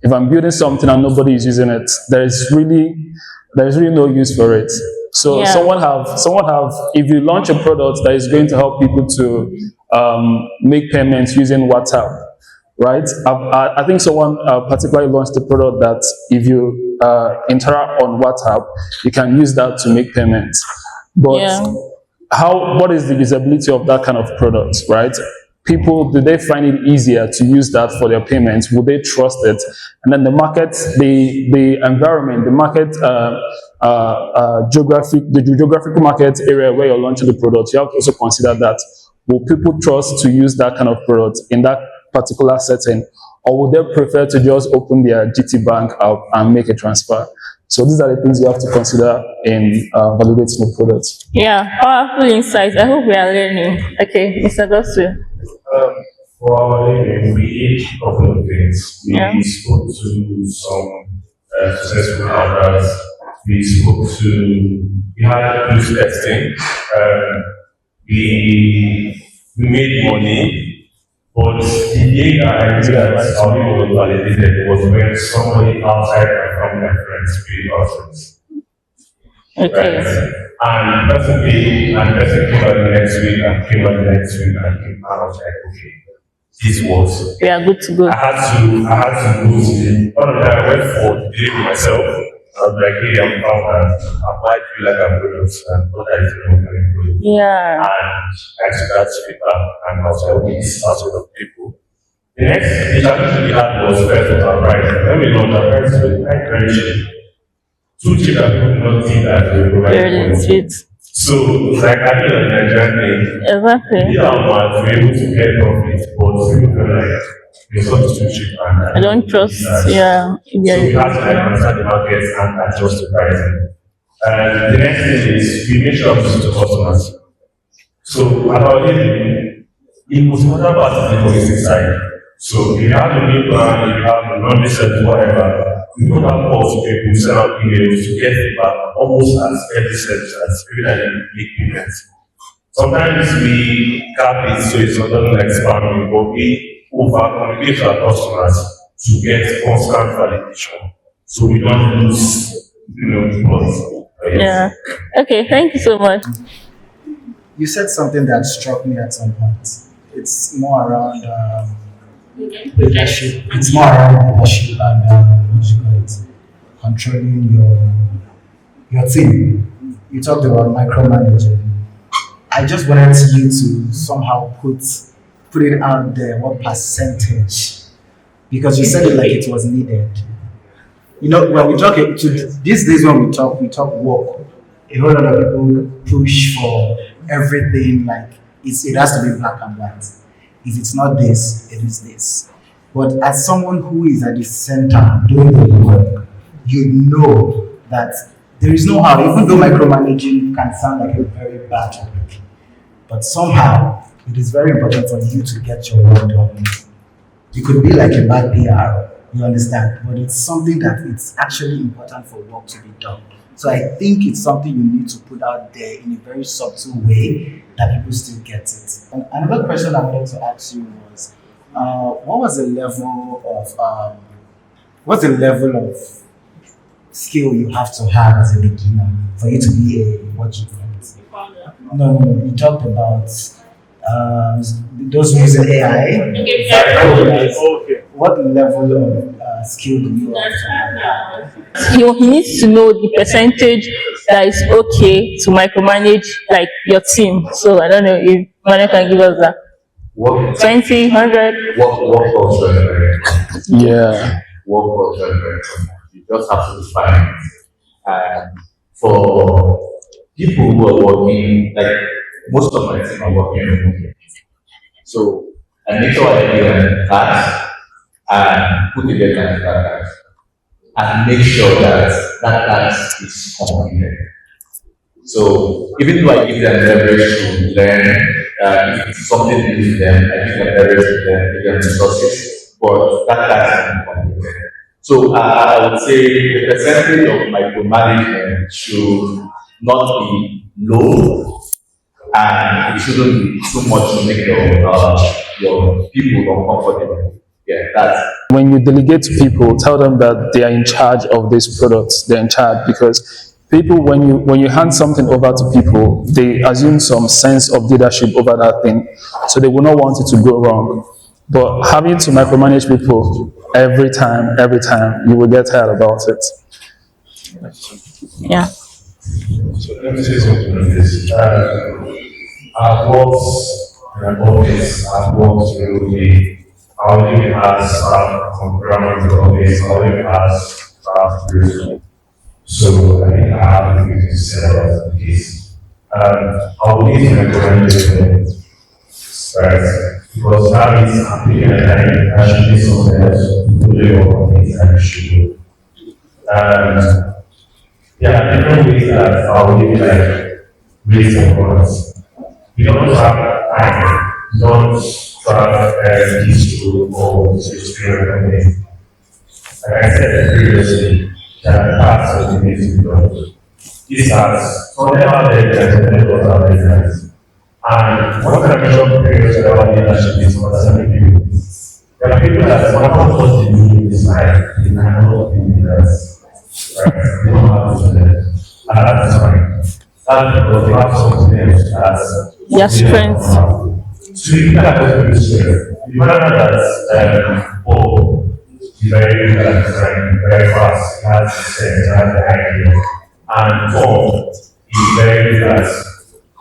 If I'm building something and nobody is using it, there's really no use for it. So Yeah. someone have, if you launch a product that is going to help people to make payments using WhatsApp, right? I think someone particularly launched a product that if you interact on WhatsApp, you can use that to make payments. But Yeah. what is the usability of that kind of product, right? People, do they find it easier to use that for their payments? Will they trust it? And then the market, the environment, the market, the geographical market area where you're launching the product, you have to also consider that. Will people trust to use that kind of product in that particular setting? Or would they prefer to just open their GT Bank app and make a transfer? So these are the things you have to consider in validating the product. Yeah, powerful insights. I hope we are learning. Okay, Mr. Gospel. For our living, we did a couple of things. We Yeah. spoke to some successful founders. We had use testing. We made money, but the day that I realized how it was validated was when somebody outside my family and friends paid us. Okay. Right? And person came back the next week and came back the next week and came out. I was like, okay, this was. We are good to go. I had to go to the one of them I went for the day myself. I was like, hey, I'm found and applied to like a product and what I did not product. Yeah. And I took that feedback and I was like, okay, this is a lot of people. The challenge we had was first of our price. When we launched our price, we were very cheap. Too cheap that people do not think that we provide Very legit. So it's like I feel like Nigerian thing. Exactly. We are able to get profit, but people feel like it's not too cheap. I don't trust. Yeah. So we have to understand the market and adjust the pricing. And the next thing is we make sure we listen to customers. So about it was another part of the holistic side. So if you have a new plan, if you have a non-research, whatever, we don't have calls to people, send out emails to get feedback almost as every service as every time we make payments. Sometimes we cap it so it's not like spamming, but we over communicate to our customers to get constant validation. So we don't lose, trust. Yeah. Okay, thank you so much. You said something that struck me at some point. It's more around leadership. It's more around leadership and what you call it, controlling your team. You talked about micromanaging. I just wanted you to somehow put it out there, what percentage, because you said it like it was needed. When we talk these days, when we talk work. A whole lot of people push for everything, like it has to be black and white. If it's not this, it is this. But as someone who is at the center doing the work, you know that there is no how, even though micromanaging can sound like a very bad topic, but somehow it is very important for you to get your work done. It could be like a bad PR, you understand, but it's something that it's actually important for work to be done. So I think it's something you need to put out there in a very subtle way that people still get it. And another question I wanted to ask you was, what was the level of skill you have to have as a beginner for you to be a what you call it? No. You talked about those using AI. Okay. What level of skill do you have to have? He needs to know the percentage that is okay to micromanage like your team. So I don't know if Manu can give us that. Work, 20, 100. work culture is very important. Yeah. Work culture is very important. You just have to define it. And for people who are working, like most of my team are working remotely. So I make sure I give them tasks and put the deadline to that task and make sure that that task is completed. So even though I give them leverage to learn, if it's something new to them, I give them leverage to learn, give them resources, but that task is completed. So I would say the percentage of micromanagement should not be low, and it shouldn't be too much to make your people uncomfortable. Yeah, that's When you delegate to people, tell them that they are in charge of these products. They're in charge because people, when you hand something over to people, they assume some sense of leadership over that thing, so they will not want it to go wrong. But having to micromanage people every time, you will get tired about it. Yeah. So let me say something on this. I've worked in an office, I've worked remotely. I only have staff on ground in the office, I only have staff virtually. So I think I have a bit to say about this. I'll need to recommend this right? Because that is happening and I should be something else to do the work on things I should do. Yeah, different ways that I'll give like ways and products. We don't have time, we don't track this to or to experience anything. Like I said previously, there are parts of the need to be done. This has some level of evidence. And what I mentioned previously about leadership is understanding people. There are people that want to what they do in this life, they cannot be leaders. Right? They don't have to do that. And that's fine. That's because they have something else that's Your strength. So you can have a strength. You find out that he's very good at design, very fast, he has the sense, he has the idea. And Tom is very good at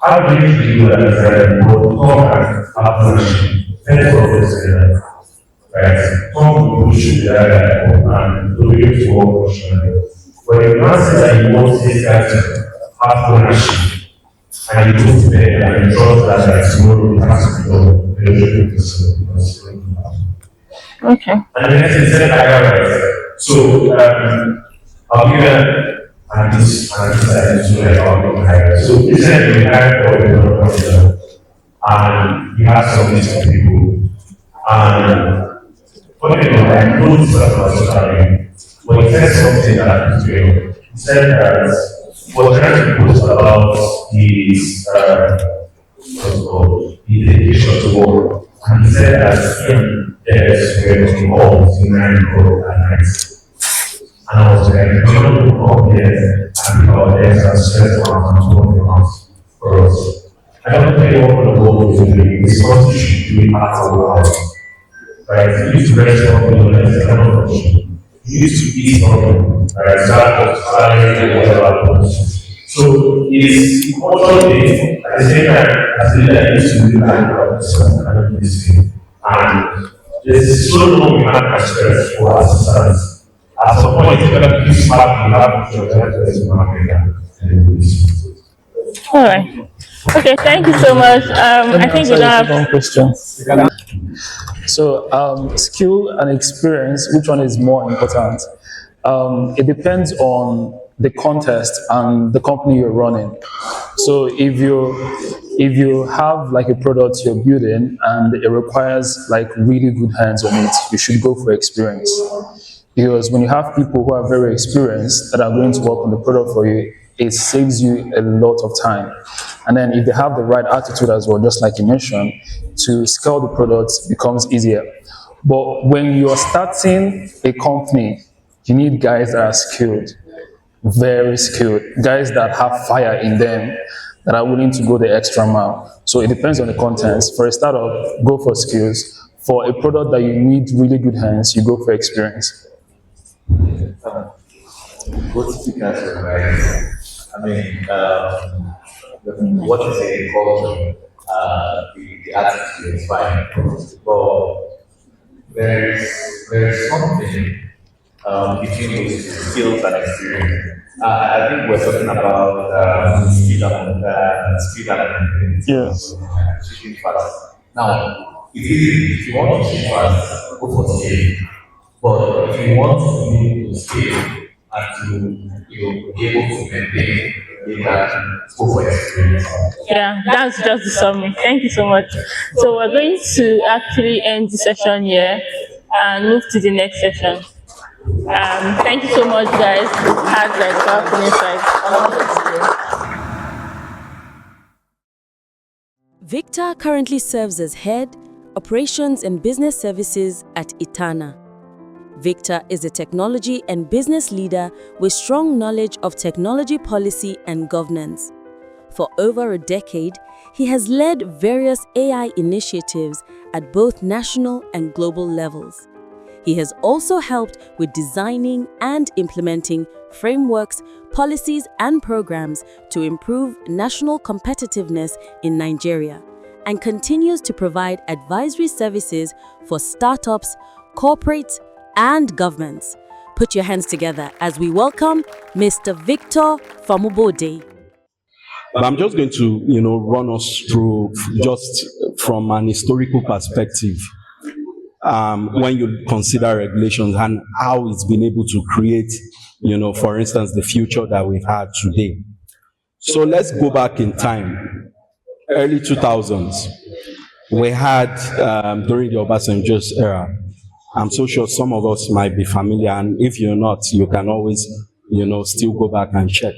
how do you do that design, but Tom can have ownership. That's what we're saying. Right? Tom will push the other guy and do it to work professionally. When you now say that you want this guy to have ownership, and you go to bed and you trust that tomorrow it has to be done, you don't do this. Okay. And the next is right. So I'll give them and this I just like I'll give higher. So recently we hired for the and we had some list of people. And funny enough, I know this about society, but he said something that is real. He said that was trying to post about his his dedication to work. And he said that him yes, we were all in 9 o'clock at night. And I was like, you know, come here and our days are set around 20 months for us. I don't think what the goal is doing. It's what you should do after work. Right? You used to rest up in the next kind of function. You used to eat something. Right? That was salary, whatever. So it's important at the same time as the leader used to do that this thing. And there's so long we have express for assistance. At some point, it's going to be smart, we have to All right. Okay, thank you so much. I think we don't have one question. So, skill and experience, which one is more important? It depends on the context and the company you're running. So if you have like a product you're building and it requires like really good hands on it, you should go for experience. Because when you have people who are very experienced that are going to work on the product for you, it saves you a lot of time. And then if they have the right attitude as well, just like you mentioned, to scale the products becomes easier. But when you're starting a company, you need guys that are skilled. very skilled, guys that have fire in them, that are willing to go the extra mile. So it depends on the contents. For a startup, go for skills. For a product that you need really good hands, you go for experience. Both speakers are right. I mean, what you say, culture, the attitude is fine. But there's something between those skills and experience. I think we're talking about speed and Yes. switching fast. Now, if you want to switch fast, go for scale. But if you want to be able to scale and to be able to maintain, you can go for experience. Yeah, that's just the summary. Thank you so much. So we're going to actually end the session here and move to the next session. Thank you so much, guys. Had like powerful insights. Victor currently serves as Head, Operations and Business Services at Itana. Victor is a technology and business leader with strong knowledge of technology policy and governance. For over a decade, he has led various AI initiatives at both national and global levels. He has also helped with designing and implementing frameworks, policies, and programs to improve national competitiveness in Nigeria, and continues to provide advisory services for startups, corporates, and governments. Put your hands together as we welcome Mr. Victor Famubode. I'm just going to, run us through just from an historical perspective, when you consider regulations and how it's been able to create, for instance, the future that we've had today. So let's go back in time, early 2000s. We had, during the Obasanjo's era, I'm so sure some of us might be familiar, and if you're not, you can always, still go back and check.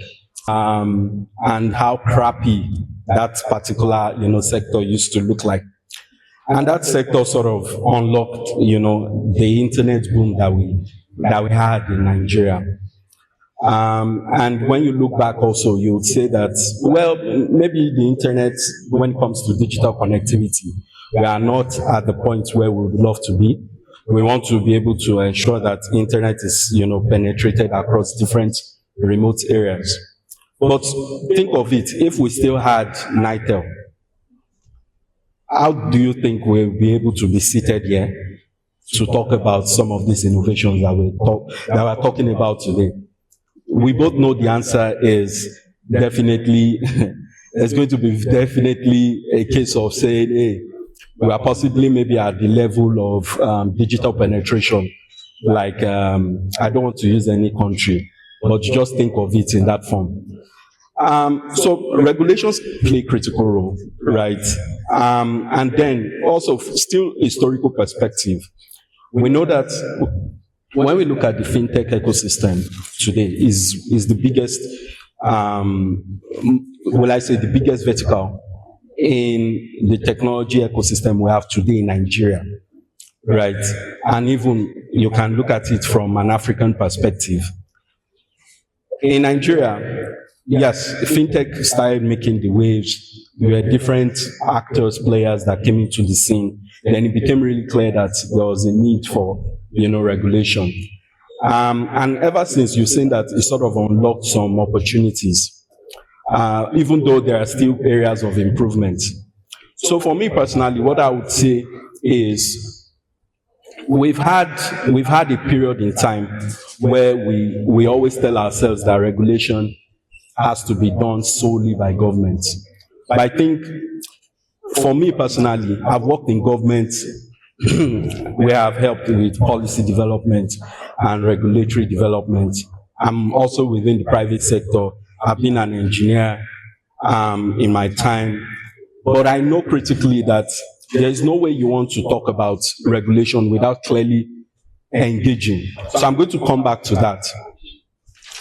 And how crappy that particular, sector used to look like. And that sector sort of unlocked, the internet boom that we had in Nigeria. And when you look back also, you would say that, well, maybe the internet, when it comes to digital connectivity, we are not at the point where we would love to be. We want to be able to ensure that internet is, penetrated across different remote areas. But think of it, if we still had NITEL, how do you think we'll be able to be seated here to talk about some of these innovations that we're talking about today? We both know the answer is definitely, it's going to be definitely a case of saying, hey, we are possibly maybe at the level of digital penetration. Like, I don't want to use any country, but just think of it in that form. So regulations play a critical role, right? And then also still historical perspective. We know that when we look at the fintech ecosystem today is the biggest, the biggest vertical in the technology ecosystem we have today in Nigeria, right? And even you can look at it from an African perspective. In Nigeria, yes, fintech started making the waves. There were different actors, players that came into the scene. Then it became really clear that there was a need for, regulation. And ever since, you've seen that it sort of unlocked some opportunities, even though there are still areas of improvement. So for me personally, what I would say is we've had a period in time where we always tell ourselves that regulation has to be done solely by government. But I think for me personally, I've worked in government where I've helped with policy development and regulatory development. I'm also within the private sector. I've been an engineer in my time. But I know critically that there is no way you want to talk about regulation without clearly engaging. So I'm going to come back to that.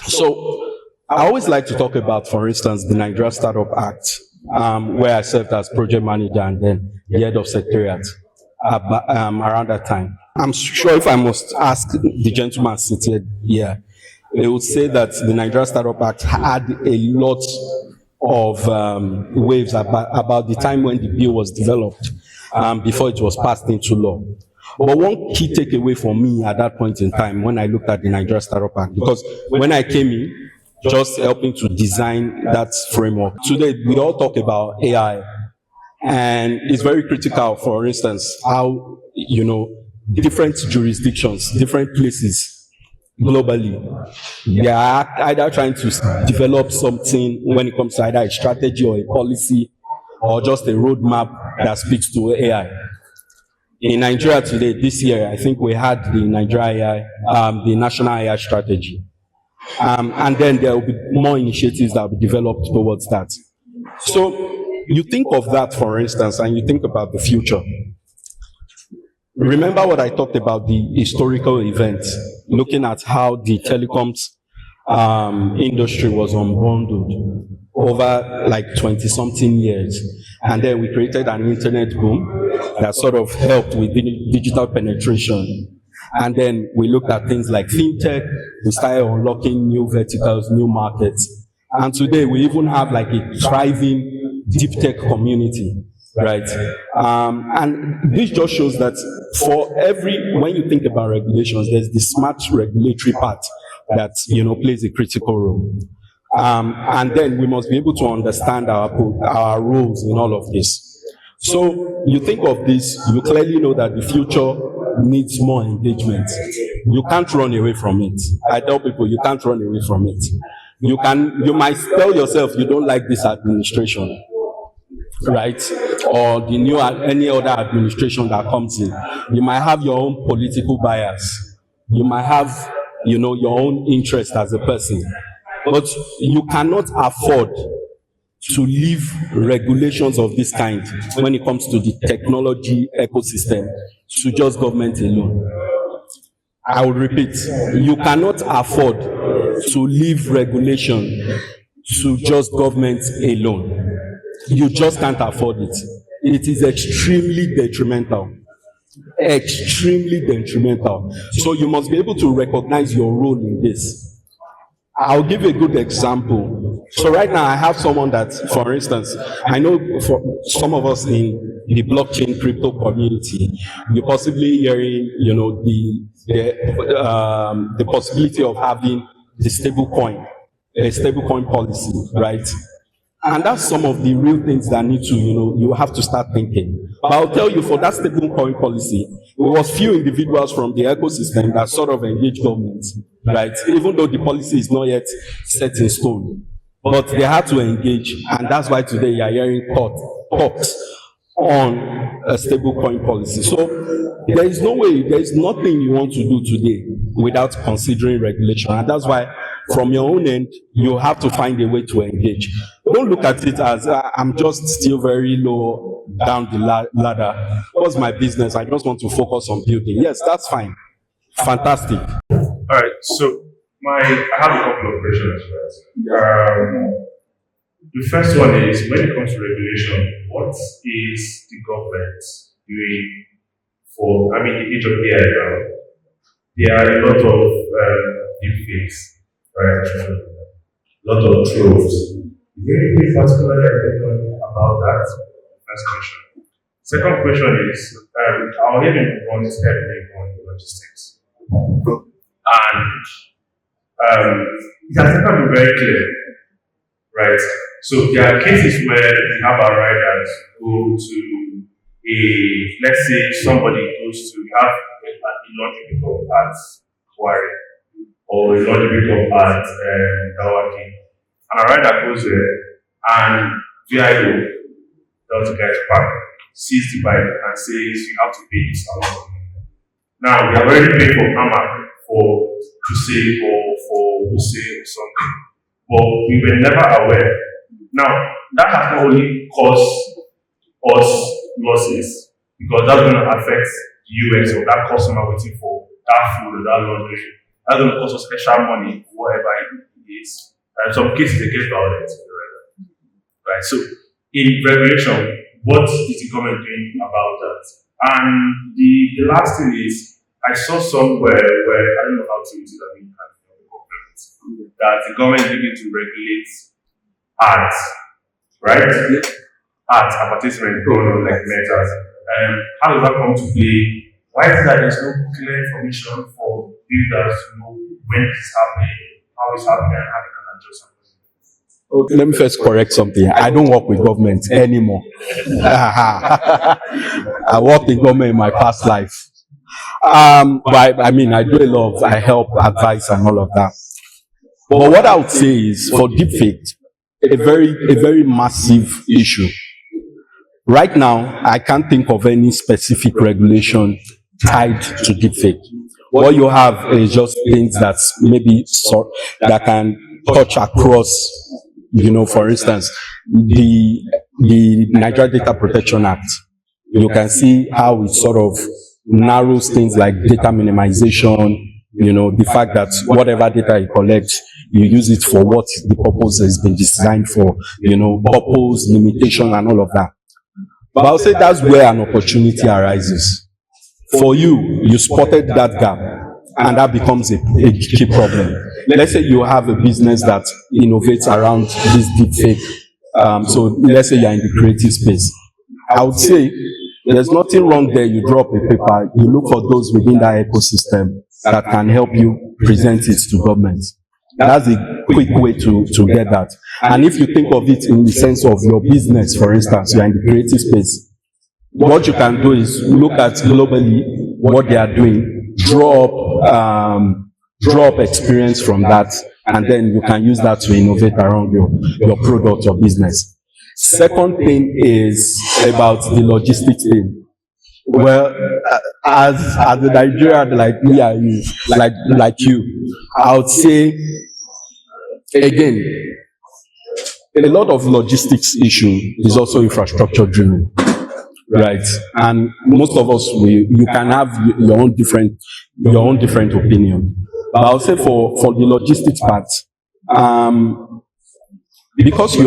So I always like to talk about, for instance, the Nigeria Startup Act, where I served as project manager and then the head of secretariat around that time. I'm sure if I must ask the gentleman seated here, they would say that the Nigeria Startup Act had a lot of waves about the time when the bill was developed before it was passed into law. But one key takeaway for me at that point in time when I looked at the Nigeria Startup Act, because when I came in, just helping to design that framework. Today, we all talk about AI, and it's very critical, for instance, how, different jurisdictions, different places globally, they are either trying to develop something when it comes to either a strategy or a policy or just a roadmap that speaks to AI. In Nigeria today, this year, I think we had the Nigeria AI, the National AI Strategy. And then there will be more initiatives that will be developed towards that. So you think of that, for instance, and you think about the future. Remember what I talked about, the historical events, looking at how the telecoms industry was unbundled over like 20-something years. And then we created an internet boom that sort of helped with digital penetration. And then we looked at things like fintech, we started unlocking new verticals, new markets. And today we even have like a thriving deep tech community, right? And this just shows that when you think about regulations, there's the smart regulatory part that, plays a critical role. And then we must be able to understand our roles in all of this. So you think of this, you clearly know that the future needs more engagement. You can't run away from it. I tell people you can't run away from it. You might tell yourself you don't like this administration, right? Or any other administration that comes in. You might have your own political bias. You might have, your own interest as a person. But you cannot afford to leave regulations of this kind when it comes to the technology ecosystem to just government alone. I will repeat, you cannot afford to leave regulation to just government alone. You just can't afford it. It is extremely detrimental. Extremely detrimental. So you must be able to recognize your role in this. I'll give you a good example. So right now I have someone that, for instance, I know for some of us in the blockchain crypto community, you're possibly hearing, the possibility of having the a stable coin policy, right? And that's some of the real things that need to, you have to start thinking. But I'll tell you, for that stable coin policy, it was few individuals from the ecosystem that sort of engaged government, right? Even though the policy is not yet set in stone. But they had to engage, and that's why today you are hearing talks on a stable coin policy. So there is nothing you want to do today without considering regulation. And that's why from your own end, you have to find a way to engage. Don't look at it as I'm just still very low down the ladder. What's my business? I just want to focus on building. Yes, that's fine. Fantastic. All right. So I have a couple of questions. The first one is, when it comes to regulation, what is the government doing for, the age of AI now? There are a lot of deepfakes, right? A lot of trolls. Is there anything particular that you're doing about that? First question. Second question is, our hearing runs heavily on logistics. And it has never been very clear, right? So there are cases where we have our riders go to let's say somebody goes to have a laundry pickup at Wari or a laundry pickup at Dawaki. And a rider goes there and VIO tells the guy to park, sees the bike and says you have to pay this amount of money. Now we have already paid for Hamac for Crusade or for Hussein or something, but we were never aware. Now that has not only caused us losses, because that's going to affect the UX of that customer waiting for that food or that laundry. That's going to cost us extra money, whatever it is. In some cases, they get violent. Right? So, in regulation, what is the government doing about that? And the last thing is, I saw somewhere where, I don't know how to use it, the government, that the government is looking to regulate ads, right? Ads, advertisement, going on like measures. How does that come to play? Why is it that there's no clear information for builders to know when this is happening, how it's happening, and how they can adjust something? Okay, let me first correct something. I don't work with government anymore. I worked in government in my past life. But I mean, I do a lot of, I help, advise, and all of that. But what I would say is, for deepfake, a very massive issue. Right now, I can't think of any specific regulation tied to deepfake. What you have is just things that maybe that can touch across, for instance, the Nigerian Data Protection Act. You can see how it sort of narrows things like data minimization, the fact that whatever data you collect, you use it for what the purpose has been designed for, purpose, limitation, and all of that. But I'll say that's where an opportunity arises. For you spotted that gap, and that becomes a key problem. Let's say you have a business that innovates around this deepfake. So let's say you're in the creative space. I would say there's nothing wrong there. You drop a paper, you look for those within that ecosystem that can help you present it to government. That's a quick way to get that. And if you think of it in the sense of your business, for instance, you're in the creative space, what you can do is look at globally what they are doing, draw up experience from that, and then you can use that to innovate around your product or business. Second thing is about the logistics thing. Well, as a Nigerian like me and you, like you, I would say, again, a lot of logistics issue is also infrastructure driven, right? And most of us, you can have your own different opinion. But I'll say for the logistics part, because the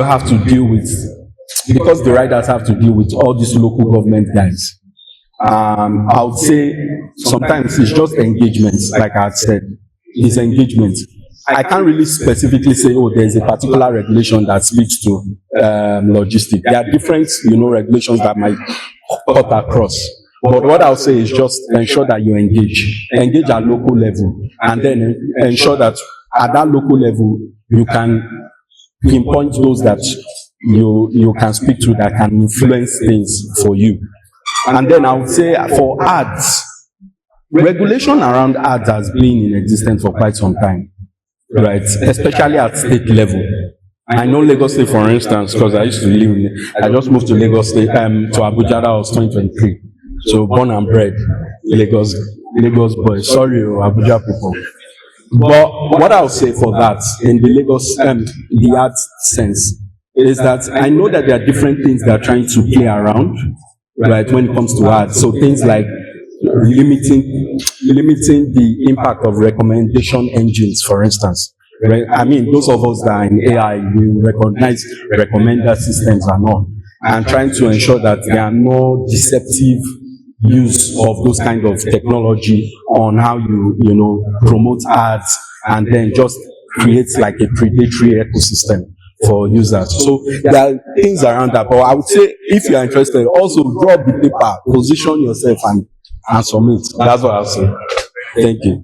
riders have to deal with all these local government guys. I would say sometimes it's just engagements, like I had said, it's engagement. I can't really specifically say, there's a particular regulation that speaks to logistics. There are different, regulations that might cut across. But what I'll say is just ensure that you engage at local level, and then ensure that at that local level you can pinpoint those that you can speak to that can influence things for you. And then I would say for ads, regulation around ads has been in existence for quite some time, right? Especially at state level. I know Lagos State, for instance, because I just moved to Lagos State, to Abuja, that was 2023. So born and bred, Lagos boy. Sorry, Abuja people. But what I'll say for that, in the Lagos, the ads sense, is that I know that there are different things that are trying to play around, right, when it comes to ads. So things like limiting the impact of recommendation engines, for instance. Right? I mean, those of us that are in AI, we recognize recommender systems and all, and trying to ensure that there are no deceptive use of those kind of technology on how you promote ads, and then just creates like a predatory ecosystem for users. So there are things around that. But I would say, if you are interested, also drop the paper, position yourself, and submit. That's what I'll say. Thank you.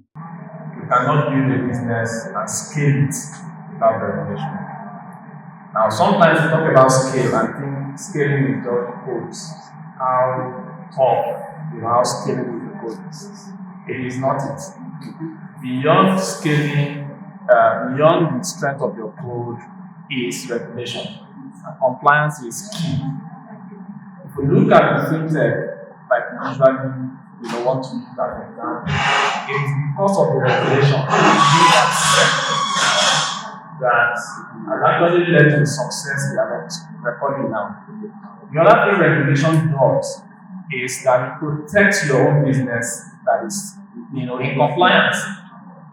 You cannot build a business and scale it without regulation. Now, sometimes we talk about scale and think scaling is just codes. How tough, how scalable the code is. It is not it. Beyond scaling, beyond the strength of your code is regulation. And compliance is key. If we look at the fintech, like we usually want to use that example, it is because of the regulation that has actually led to the success we are recording now. The other thing regulation does is that it protects your own business that is in compliance.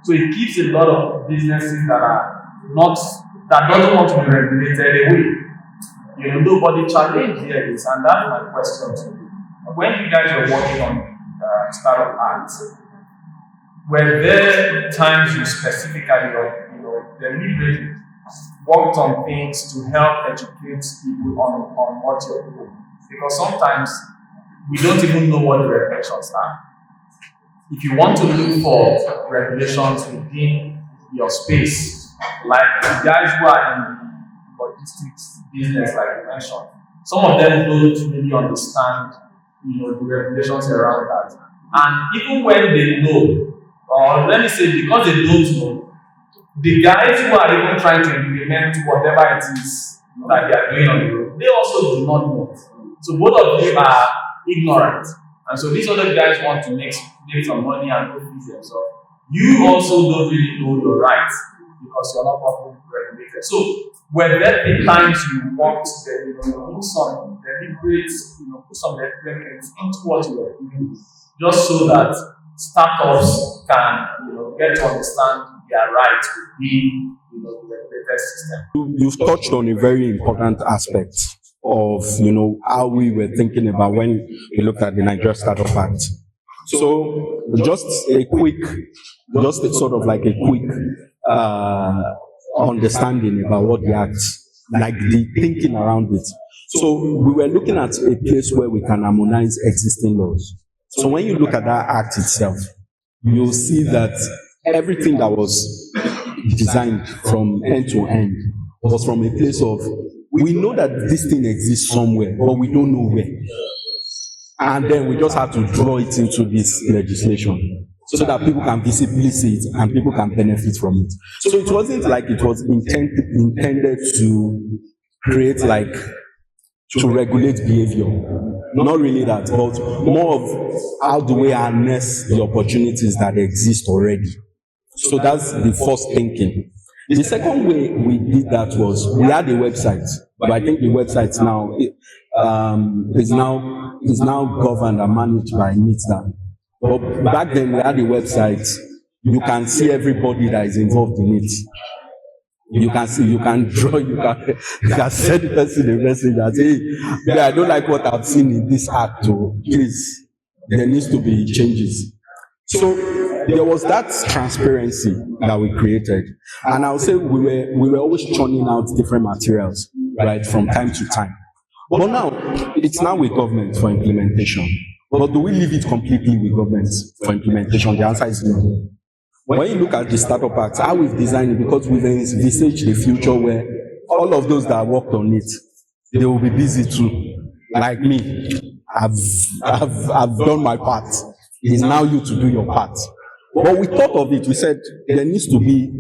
So it keeps a lot of businesses that doesn't want to be regulated away. Nobody challenged here is, and that's my question to you. When you guys were working on startup ads, were there times you specifically deliberately worked on things to help educate people on what you're doing. Because sometimes we don't even know what the regulations are. If you want to look for regulations within your space, like the guys who are in the logistics business, like you mentioned, some of them don't really understand, the regulations around that. And even when they know, or let me say because they don't know, the guys who are even trying to implement whatever it is that they are doing on the road, they also do not know. So both of you are ignorant. And so these other guys want to make some money and go please themselves. You also don't really know your rights because you're not properly regulated. So were there the times you walked there, you do some deliberate, put some deliberate into what you were doing, just so that startups can, get to understand their rights within, the regulated system. You've touched on a very important aspect of how we were thinking about when we looked at the Nigeria Startup Act. So just a sort of like a quick understanding about what the act, like the thinking around it. So we were looking at a place where we can harmonize existing laws. So when you look at that act itself, you'll see that everything that was designed from end to end was from a place of, we know that this thing exists somewhere, but we don't know where. And then we just have to draw it into this legislation so that people can visibly see it and people can benefit from it. So it wasn't like it was intended to create to regulate behavior. Not really that, but more of how do we harness the opportunities that exist already. So that's the first thinking. The second way we did that was we had a website, but I think the website now is now governed and managed by NITDA. But back then we had a website. You can see everybody that is involved in it. You can see, you can draw, you can send the person a message and say, hey, I don't like what I've seen in this act. Please, there needs to be changes. So there was that transparency that we created. And I would say we were always churning out different materials, right, from time to time. But now, it's now with government for implementation. But do we leave it completely with government for implementation? The answer is no. When you look at the Startup Act, how we've designed it, because we've envisaged a future where all of those that worked on it, they will be busy too. Like me, I've done my part. It's now you to do your part. But we thought of it, we said there needs to be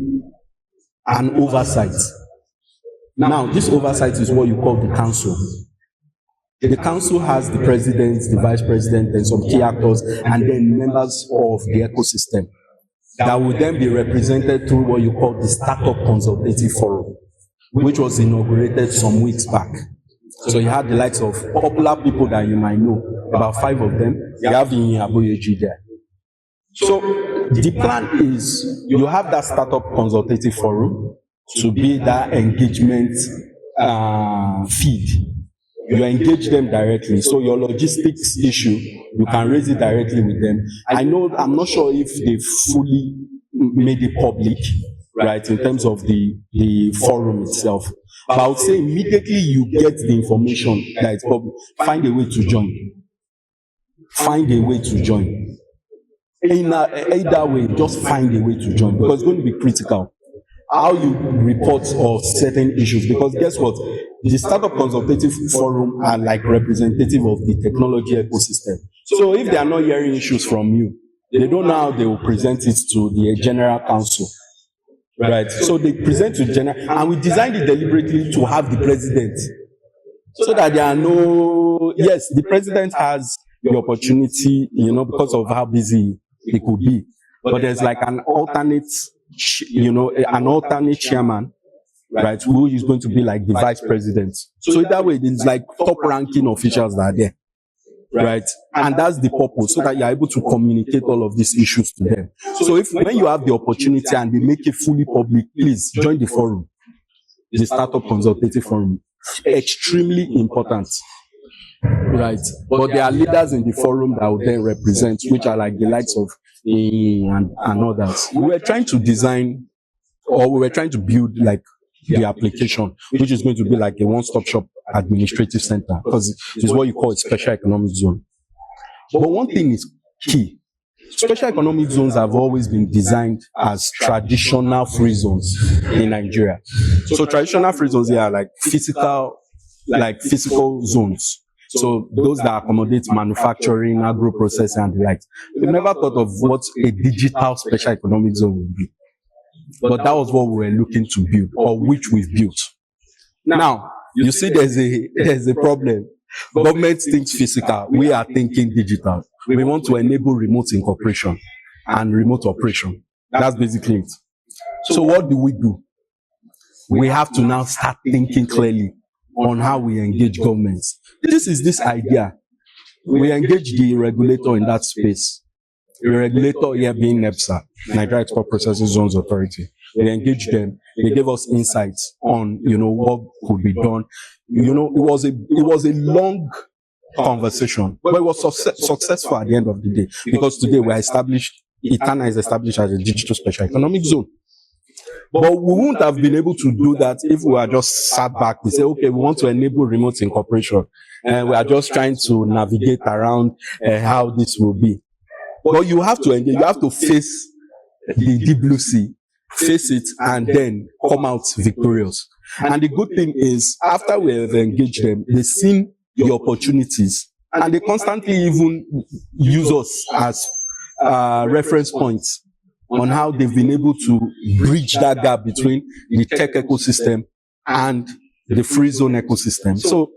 an oversight. Now, this oversight is what you call the council. The council has the president, the vice president, and some key actors, and then members of the ecosystem that will then be represented through what you call the Startup Consultative Forum, which was inaugurated some weeks back. So you have the likes of popular people that you might know, about 5 of them. You have in Abuja there. So the plan is you have that Startup Consultative Forum to be that engagement feed. You engage them directly. So your logistics issue, you can raise it directly with them. I'm not sure if they fully made it public, right, in terms of the forum itself. But I would say immediately you get the information that it's public, find a way to join. Find a way to join. In either way, just find a way to join, because it's going to be critical how you report of certain issues. Because guess what? The Startup Consultative Forum are like representative of the technology ecosystem. So if they are not hearing issues from you, they don't know how they will present it to the General Council. Right? So they present to General, and we designed it deliberately to have the president. So that there are yes, the president has the opportunity, because of how busy he could be. But there's like an alternate chairman, right, who is going to be like the vice president. So that way, it's like top ranking officials that are there, right? And that's the purpose, so that you're able to communicate all of these issues to them. So when you have the opportunity and they make it fully public, please join the forum, the Startup Consultative Forum. Extremely important, right? But there are leaders in the forum that will then represent, which are like the likes of and others. We were trying to design or we were trying to build like the application, which is going to be like a one-stop shop administrative center, because it's what you call a special economic zone. But one thing is key. Special economic zones have always been designed as traditional free zones in Nigeria. So traditional free zones are like physical zones. So those that accommodate manufacturing, agro-processing and the like. We've never thought of what a digital special economic zone would be. But that was what we were looking to build, or which we've built. Now, you see there's a problem. Government thinks physical, we are thinking digital. We want to enable remote incorporation and remote operation. That's basically it. So what do? We have to now start thinking clearly on how we engage governments. This is this idea. We engage the regulator in that space. The regulator here being NEPSA, Nigeria Export Processing Zones Authority. We engage them. They gave us insights on, what could be done. It was a long conversation, but it was successful at the end of the day, because today Itana is established as a digital special economic zone. But we wouldn't have been able to do that if we were just sat back. We say, okay, we want to enable remote incorporation, and we are just trying to navigate around how this will be. But you have to engage, you have to face the deep blue sea, face it, and then come out victorious. And the good thing is, after we have engaged them, they've seen the opportunities, and they constantly even use us as reference points on how they've been able to bridge that gap between the tech ecosystem and the free zone ecosystem. So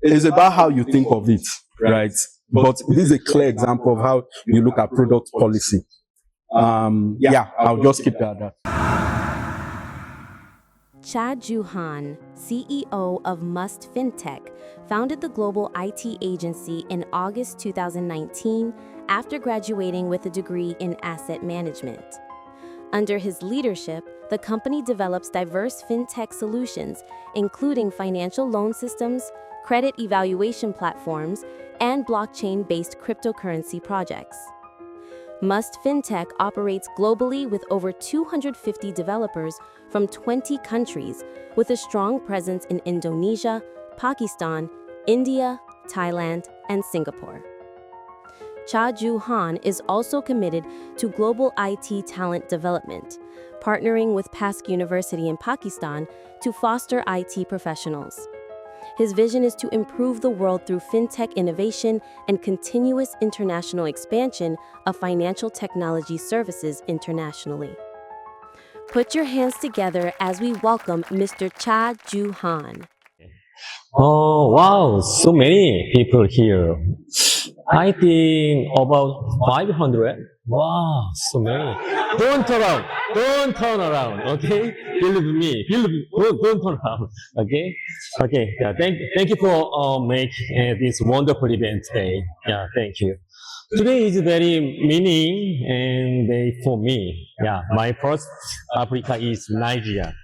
it's about how you think of it, right? But this is a clear example of how you look at product policy. I'll just keep it at that. Cha-Ju Han, CEO of Must Fintech, founded the global IT agency in August 2019 after graduating with a degree in asset management. Under his leadership, the company develops diverse fintech solutions, including financial loan systems, credit evaluation platforms, and blockchain-based cryptocurrency projects. Must Fintech operates globally with over 250 developers from 20 countries, with a strong presence in Indonesia, Pakistan, India, Thailand, and Singapore. Cha-Ju Han is also committed to global IT talent development, partnering with Pask University in Pakistan to foster IT professionals. His vision is to improve the world through fintech innovation and continuous international expansion of financial technology services internationally. Put your hands together as we welcome Mr. Cha-Ju Han. Oh, wow, so many people here. I think about 500. Wow, so many. Don't turn around, okay? Believe me, don't turn around, okay? Okay, yeah, thank you for making this wonderful event today. Yeah, thank you. Today is very meaning and day for me. Yeah, my first Africa is Nigeria.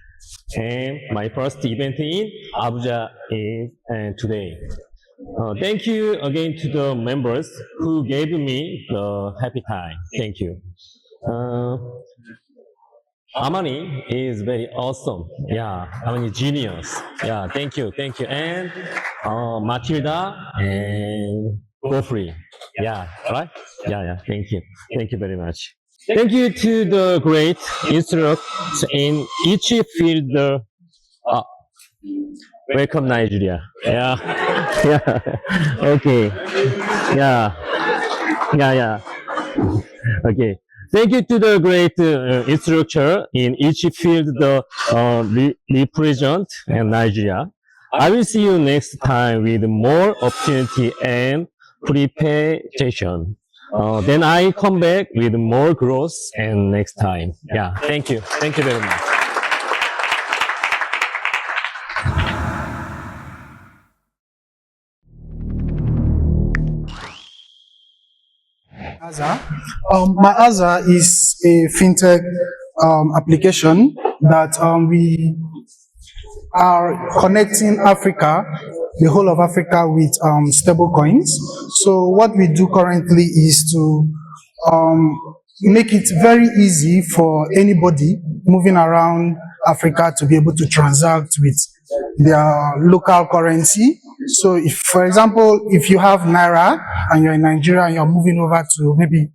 And my first event in Abuja is today. Thank you again to the members who gave me the happy time. Thank you. Amani is very awesome. Yeah, Amani genius. Yeah, thank you. And Matilda and Gofrey. Yeah, right? Yeah, thank you very much. Thank you to the great instructors in each field. Welcome Nigeria. Yeah. Okay. Yeah. Okay. Thank you to the great instructor in each field represent in Nigeria. I will see you next time with more opportunity and preparation. Then I come back with more growth and next time. Yeah. Thank you. Thank you very much. My AZA is a fintech application that we are connecting Africa, the whole of Africa, with stable coins. So what we do currently is to make it very easy for anybody moving around Africa to be able to transact with their local currency. So if, for example, if you have Naira and you're in Nigeria and you're moving over to maybe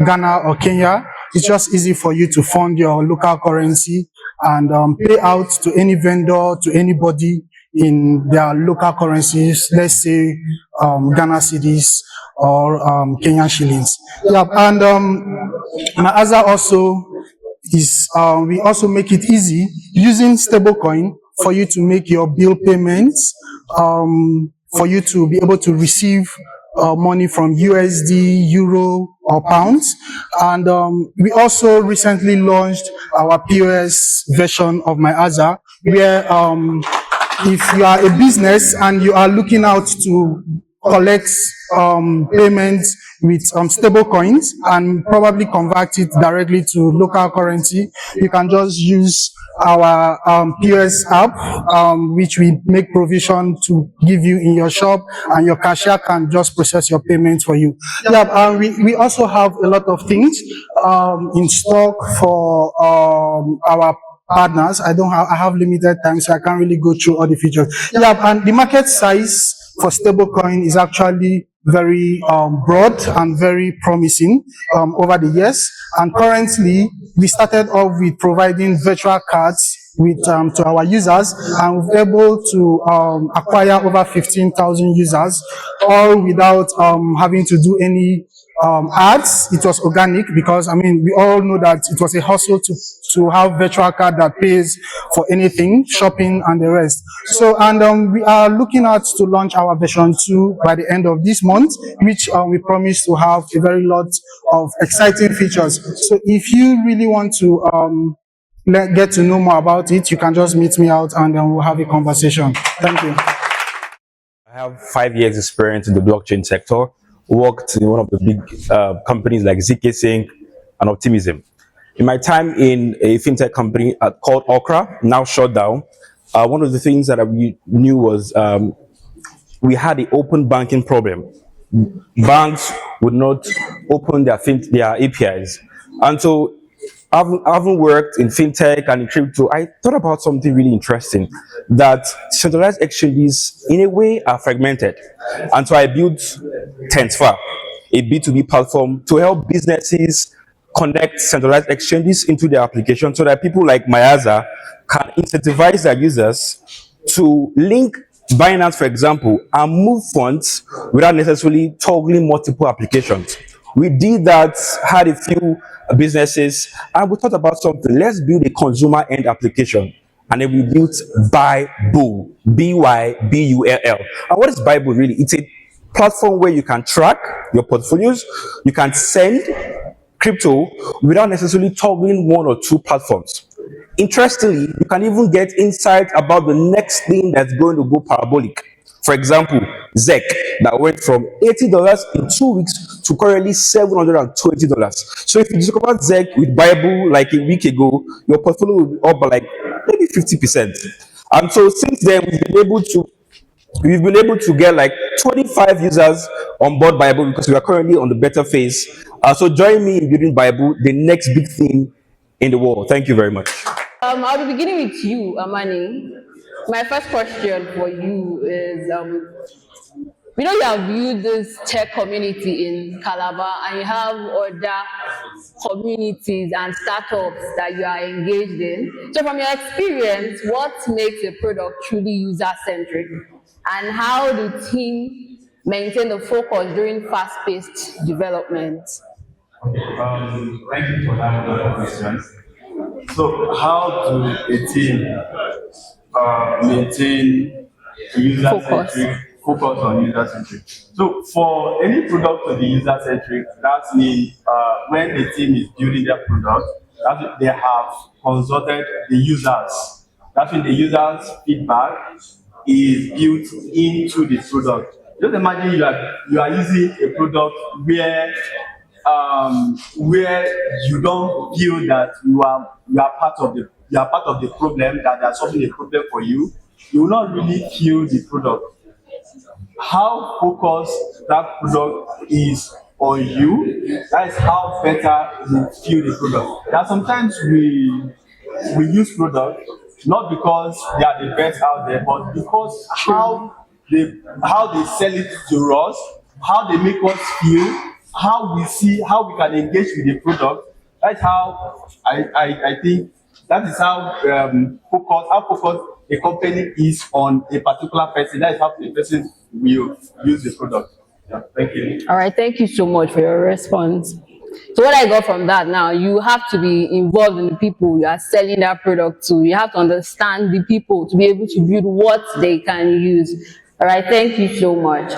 Ghana or Kenya, it's just easy for you to fund your local currency and pay out to any vendor, to anybody in their local currencies, let's say Ghana cedis or Kenyan shillings. Yeah, and Maaza also is, we also make it easy using stablecoin for you to make your bill payments, for you to be able to receive money from USD, Euro, or pounds. And we also recently launched our POS version of Maaza, where if you are a business and you are looking out to collect payments with stable coins and probably convert it directly to local currency, you can just use our POS app, which we make provision to give you in your shop, and your cashier can just process your payments for you. Yeah, we also have a lot of things in stock for our partners. I have limited time, so I can't really go through all the features. Yeah, and the market size for stablecoin is actually very broad and very promising over the years. And currently, we started off with providing virtual cards with to our users, and we're able to acquire over 15,000 users, all without having to do any ads. It was organic because, I mean, we all know that it was a hustle to have virtual card that pays for anything, shopping and the rest. So, and we are looking at to launch our version 2 by the end of this month, which we promise to have a very lot of exciting features. So if you really want to get to know more about it, you can just meet me out and then we'll have a conversation. Thank you. I have 5 years experience in the blockchain sector, worked in one of the big companies like ZK Sync and Optimism. In my time in a fintech company called Okra, now shut down, one of the things that we knew was we had an open banking problem. Banks would not open their APIs. And so, having worked in fintech and in crypto, I thought about something really interesting, that centralized exchanges, in a way, are fragmented. And so I built Transfer, a B2B platform to help businesses connect centralized exchanges into their application so that people like Maaza can incentivize their users to link Binance, for example, and move funds without necessarily toggling multiple applications. We did that, had a few businesses, and we thought about something. Let's build a consumer end application. And then we built Bybull, B-Y-B-U-L-L. And what is Bybull really? It's a platform where you can track your portfolios, you can send crypto without necessarily toggling one or two platforms. Interestingly, you can even get insight about the next thing that's going to go parabolic. For example, ZEC, that went from $80 in 2 weeks to currently $720. So if you discover ZEC with Bybull like a week ago, your portfolio will be up by like maybe 50%. And so since then, we've been able to get like 25 users on board Bybull because we are currently on the beta phase. So join me in building Bybull, the next big thing in the world. Thank you very much. I'll be beginning with you, Amani. My first question for you is, we know you have built this tech community in Calabar and you have other communities and startups that you are engaged in. So from your experience, what makes a product truly user-centric? And how do teams maintain the focus during fast-paced development? Thank you for that question. So how do a team maintain user-centric, focus on user-centric? So for any product to be user-centric, that means when the team is building their product, that means they have consulted the users. That means the users' feedback is built into the product. Just imagine you are using a product where you don't feel that you are part of the problem, that they are solving a problem for you. You will not really feel the product. How focused that product is on you. That is how better you feel the product. That sometimes we use product not because they are the best out there, but because how they sell it to us, how they make us feel, how we see, how we can engage with the product. That's how I think that is how focused a company is on a particular person. That is how the person will use the product. Yeah, thank you. All right, thank you so much for your response. So what I got from that now, you have to be involved in the people you are selling that product to. You have to understand the people to be able to build what they can use. All right, thank you so much.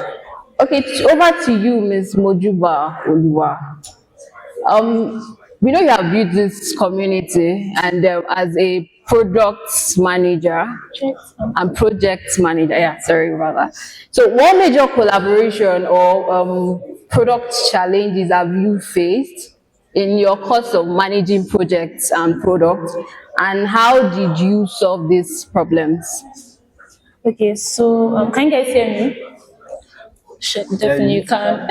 Okay, over to you, Ms. Mojuba Oluwa. We know you have built this community, and as a product manager and project manager, yeah, sorry about that. So what major collaboration or product challenges have you faced in your course of managing projects and products, and how did you solve these problems? Okay, so can you guys hear me? Sure, definitely you can.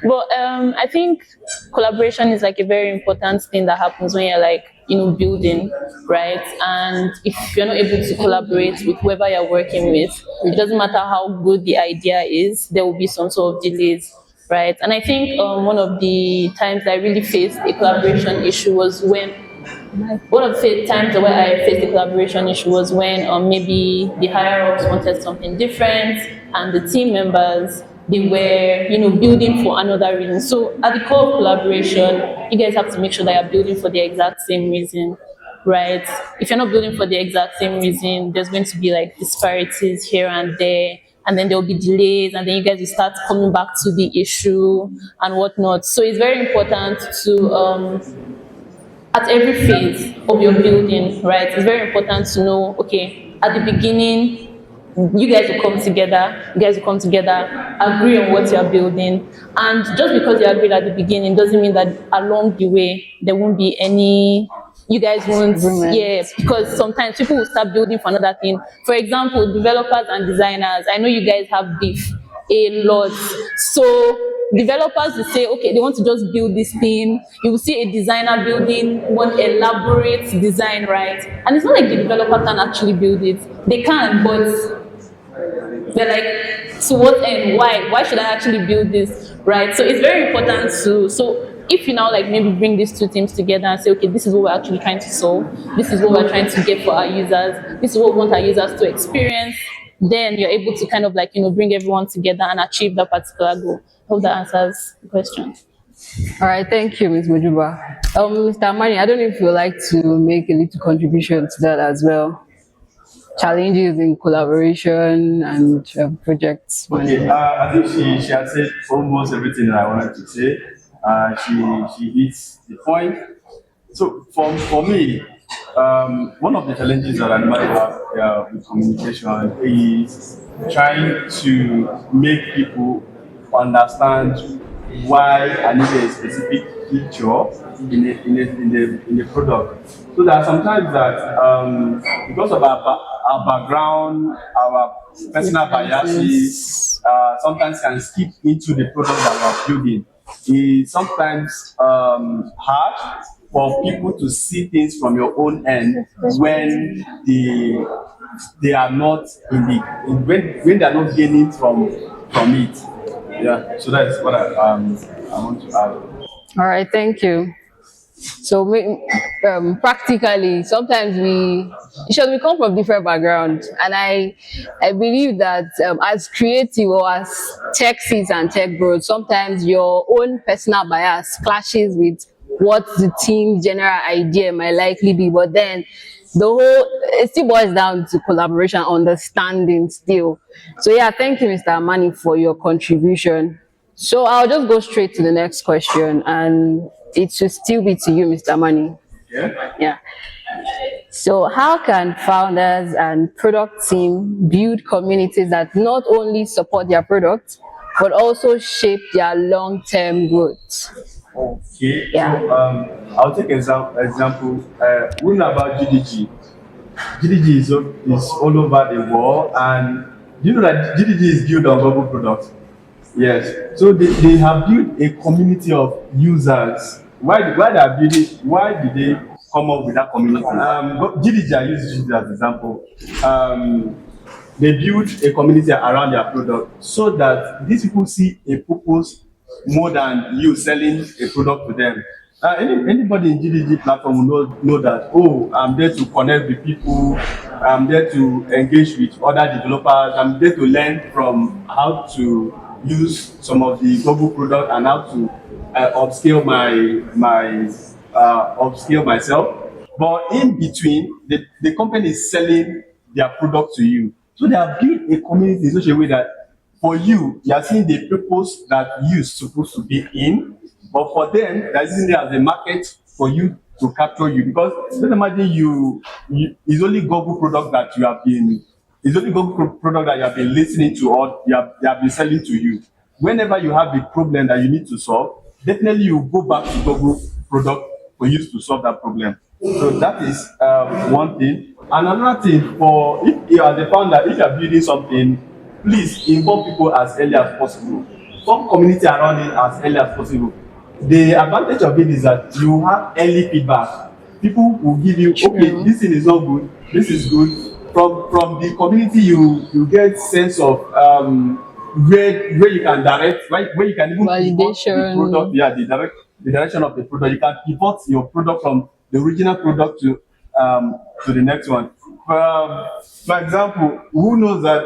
But I think collaboration is like a very important thing that happens when you're like, building, right? And if you're not able to collaborate with whoever you're working with, it doesn't matter how good the idea is, there will be some sort of delays, right? And I think one of the times I really faced a collaboration issue was when one of the times where I faced a collaboration issue was when maybe the higher ups wanted something different, and the team members, they were building for another reason. So at the core of collaboration, you guys have to make sure that you're building for the exact same reason, right? If you're not building for the exact same reason, there's going to be like disparities here and there, and then there'll be delays, and then you guys will start coming back to the issue and whatnot. So it's very important to at every phase of your building, right? It's very important to know, okay, at the beginning, you guys will come together, agree on what you're building. And just because you agreed at the beginning doesn't mean that along the way, there won't be any, you guys won't, yeah, because sometimes people will start building for another thing. For example, developers and designers, I know you guys have beef a lot. So developers will say, okay, they want to just build this thing. You will see a designer building one elaborate design, right? And it's not like the developer can actually build it. They can, but they're like, to what end? Why should I actually build this, right? So it's very important to, so if you now like maybe bring these two teams together and say, okay, this is what we're actually trying to solve. This is what we're trying to get for our users. This is what we want our users to experience. Then you're able to kind of like, bring everyone together and achieve that particular goal. Hope that answers the question. All right, thank you, Ms. Mojuba. Mr. Amani, I don't know if you would like to make a little contribution to that as well. Challenges in collaboration and projects. Okay, I think she has said almost everything that I wanted to say. She hits the point. So for me, one of the challenges that I might have with communication is trying to make people understand why I need a specific feature in the product. So there are sometimes that because of our background, our personal biases, sometimes can skip into the product that we're building. It's sometimes hard for people to see things from your own end when they are not when they are not gaining from it. Yeah, so that's what I want to add. All right, thank you. So practically, sometimes we come from different backgrounds, and I believe that as creative or as tech seeds and tech bros, sometimes your own personal bias clashes with what the team's general idea might likely be, but then it still boils down to collaboration, understanding still. So yeah, thank you, Mr. Amani, for your contribution. So I'll just go straight to the next question, and it should still be to you, Mr. Amani. Yeah. So how can founders and product team build communities that not only support their products, but also shape their long-term growth? Okay, yeah. So I'll take example. We know about GDG. GDG is all over the world, and you know that GDG is built on global products. Yes. So they have built a community of users. Why did they come up with that community? But GDG, I use GDG as an example. They build a community around their product so that these people see a purpose more than you selling a product to them. Anybody in GDG platform will know that, oh, I'm there to connect with people, I'm there to engage with other developers, I'm there to learn from how to use some of the Google product and how to upscale myself. But in between, the company is selling their product to you. So they have built a community in such a way that for you are seeing the purpose that you're supposed to be in, but for them, they're using it as a market for you to capture you. Because let's imagine it's only Google product that you have been, it's only Google product that you have been listening to or they have been selling to you. Whenever you have a problem that you need to solve, definitely you go back to Google product for you to solve that problem. So that is one thing. And another thing, for if you are the founder, if you are building something, please involve people as early as possible. Form community around it as early as possible. The advantage of it is that you have early feedback. People will give you, okay, this thing is not good, this is good. From the community, you get sense of where you can direct, right? Where you can even pivot the product, the direction of the product. You can pivot your product from the original product to the next one. For example, who knows that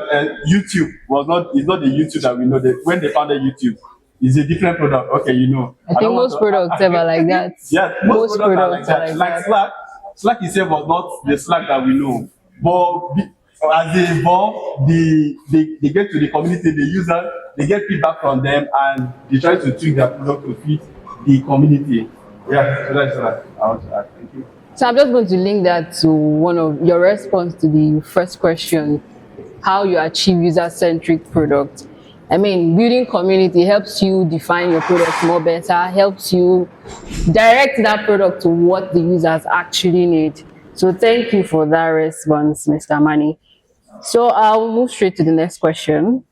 YouTube is not the YouTube that we know. That when they founded YouTube, is a different product. Okay, you know. I think most products ever like that. Yeah, most products are like that. Like Slack itself was not the Slack that we know. But as they evolve, they get to the community, the user, they get feedback from them, and they try to tweak their product to fit the community. Yeah, so that's what I want to add. Thank you. So I'm just going to link that to one of your response to the first question, how you achieve user-centric product. I mean, building community helps you define your product more better, helps you direct that product to what the users actually need. So thank you for that response, Mr. Mani. So I'll move straight to the next question.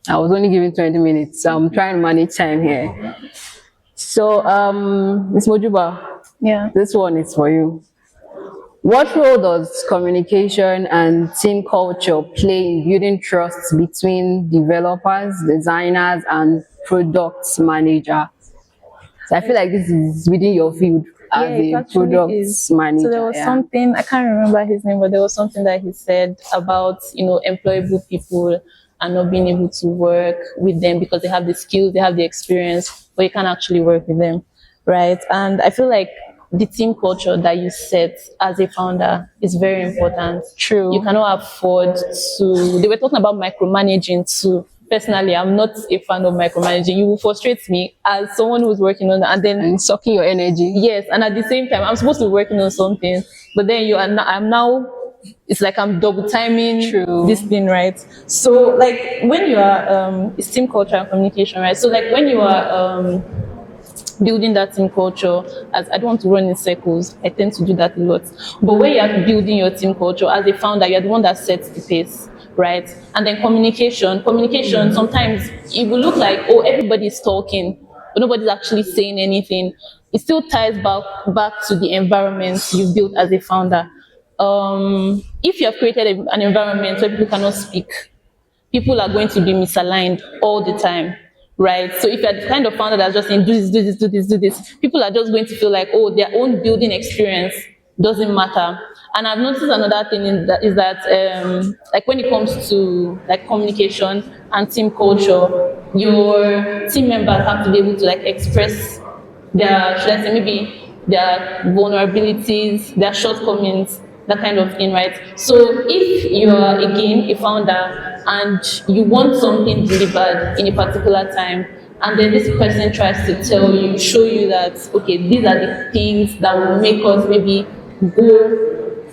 I was only given 20 minutes, so I'm trying to manage time here. So, Ms. Mojuba, this one is for you. What role does communication and team culture play in building trust between developers, designers, and product manager? So I feel like this is within your field as a product manager. So there was something, I can't remember his name, but there was something that he said about, employable people and not being able to work with them because they have the skills, they have the experience, but you can't actually work with them, right? And I feel like the team culture that you set as a founder is very important. True. You cannot afford to, they were talking about micromanaging too. Personally, I'm not a fan of micromanaging. You will frustrate me as someone who's working on that and then sucking your energy. Yes, and at the same time, I'm supposed to be working on something, but then I'm now, it's like I'm double timing this thing, right? So like when you are, it's team culture and communication, right? So like when you are building that team culture, as I don't want to run in circles, I tend to do that a lot. But when you are building your team culture as a founder, you're the one that sets the pace, right? And then communication, sometimes it will look like, oh, everybody's talking, but nobody's actually saying anything. It still ties back to the environment you built as a founder. If you have created an environment where people cannot speak, people are going to be misaligned all the time. Right. So if you're the kind of founder that's just saying, do this, people are just going to feel like, oh, their own building experience doesn't matter. And I've noticed another thing is that like when it comes to like communication and team culture, your team members have to be able to like express their, should I say, maybe their vulnerabilities, their shortcomings, that kind of thing, right? So if you are, again, a founder and you want something delivered in a particular time, and then this person tries to tell you, show you that, okay, these are the things that will make us maybe go,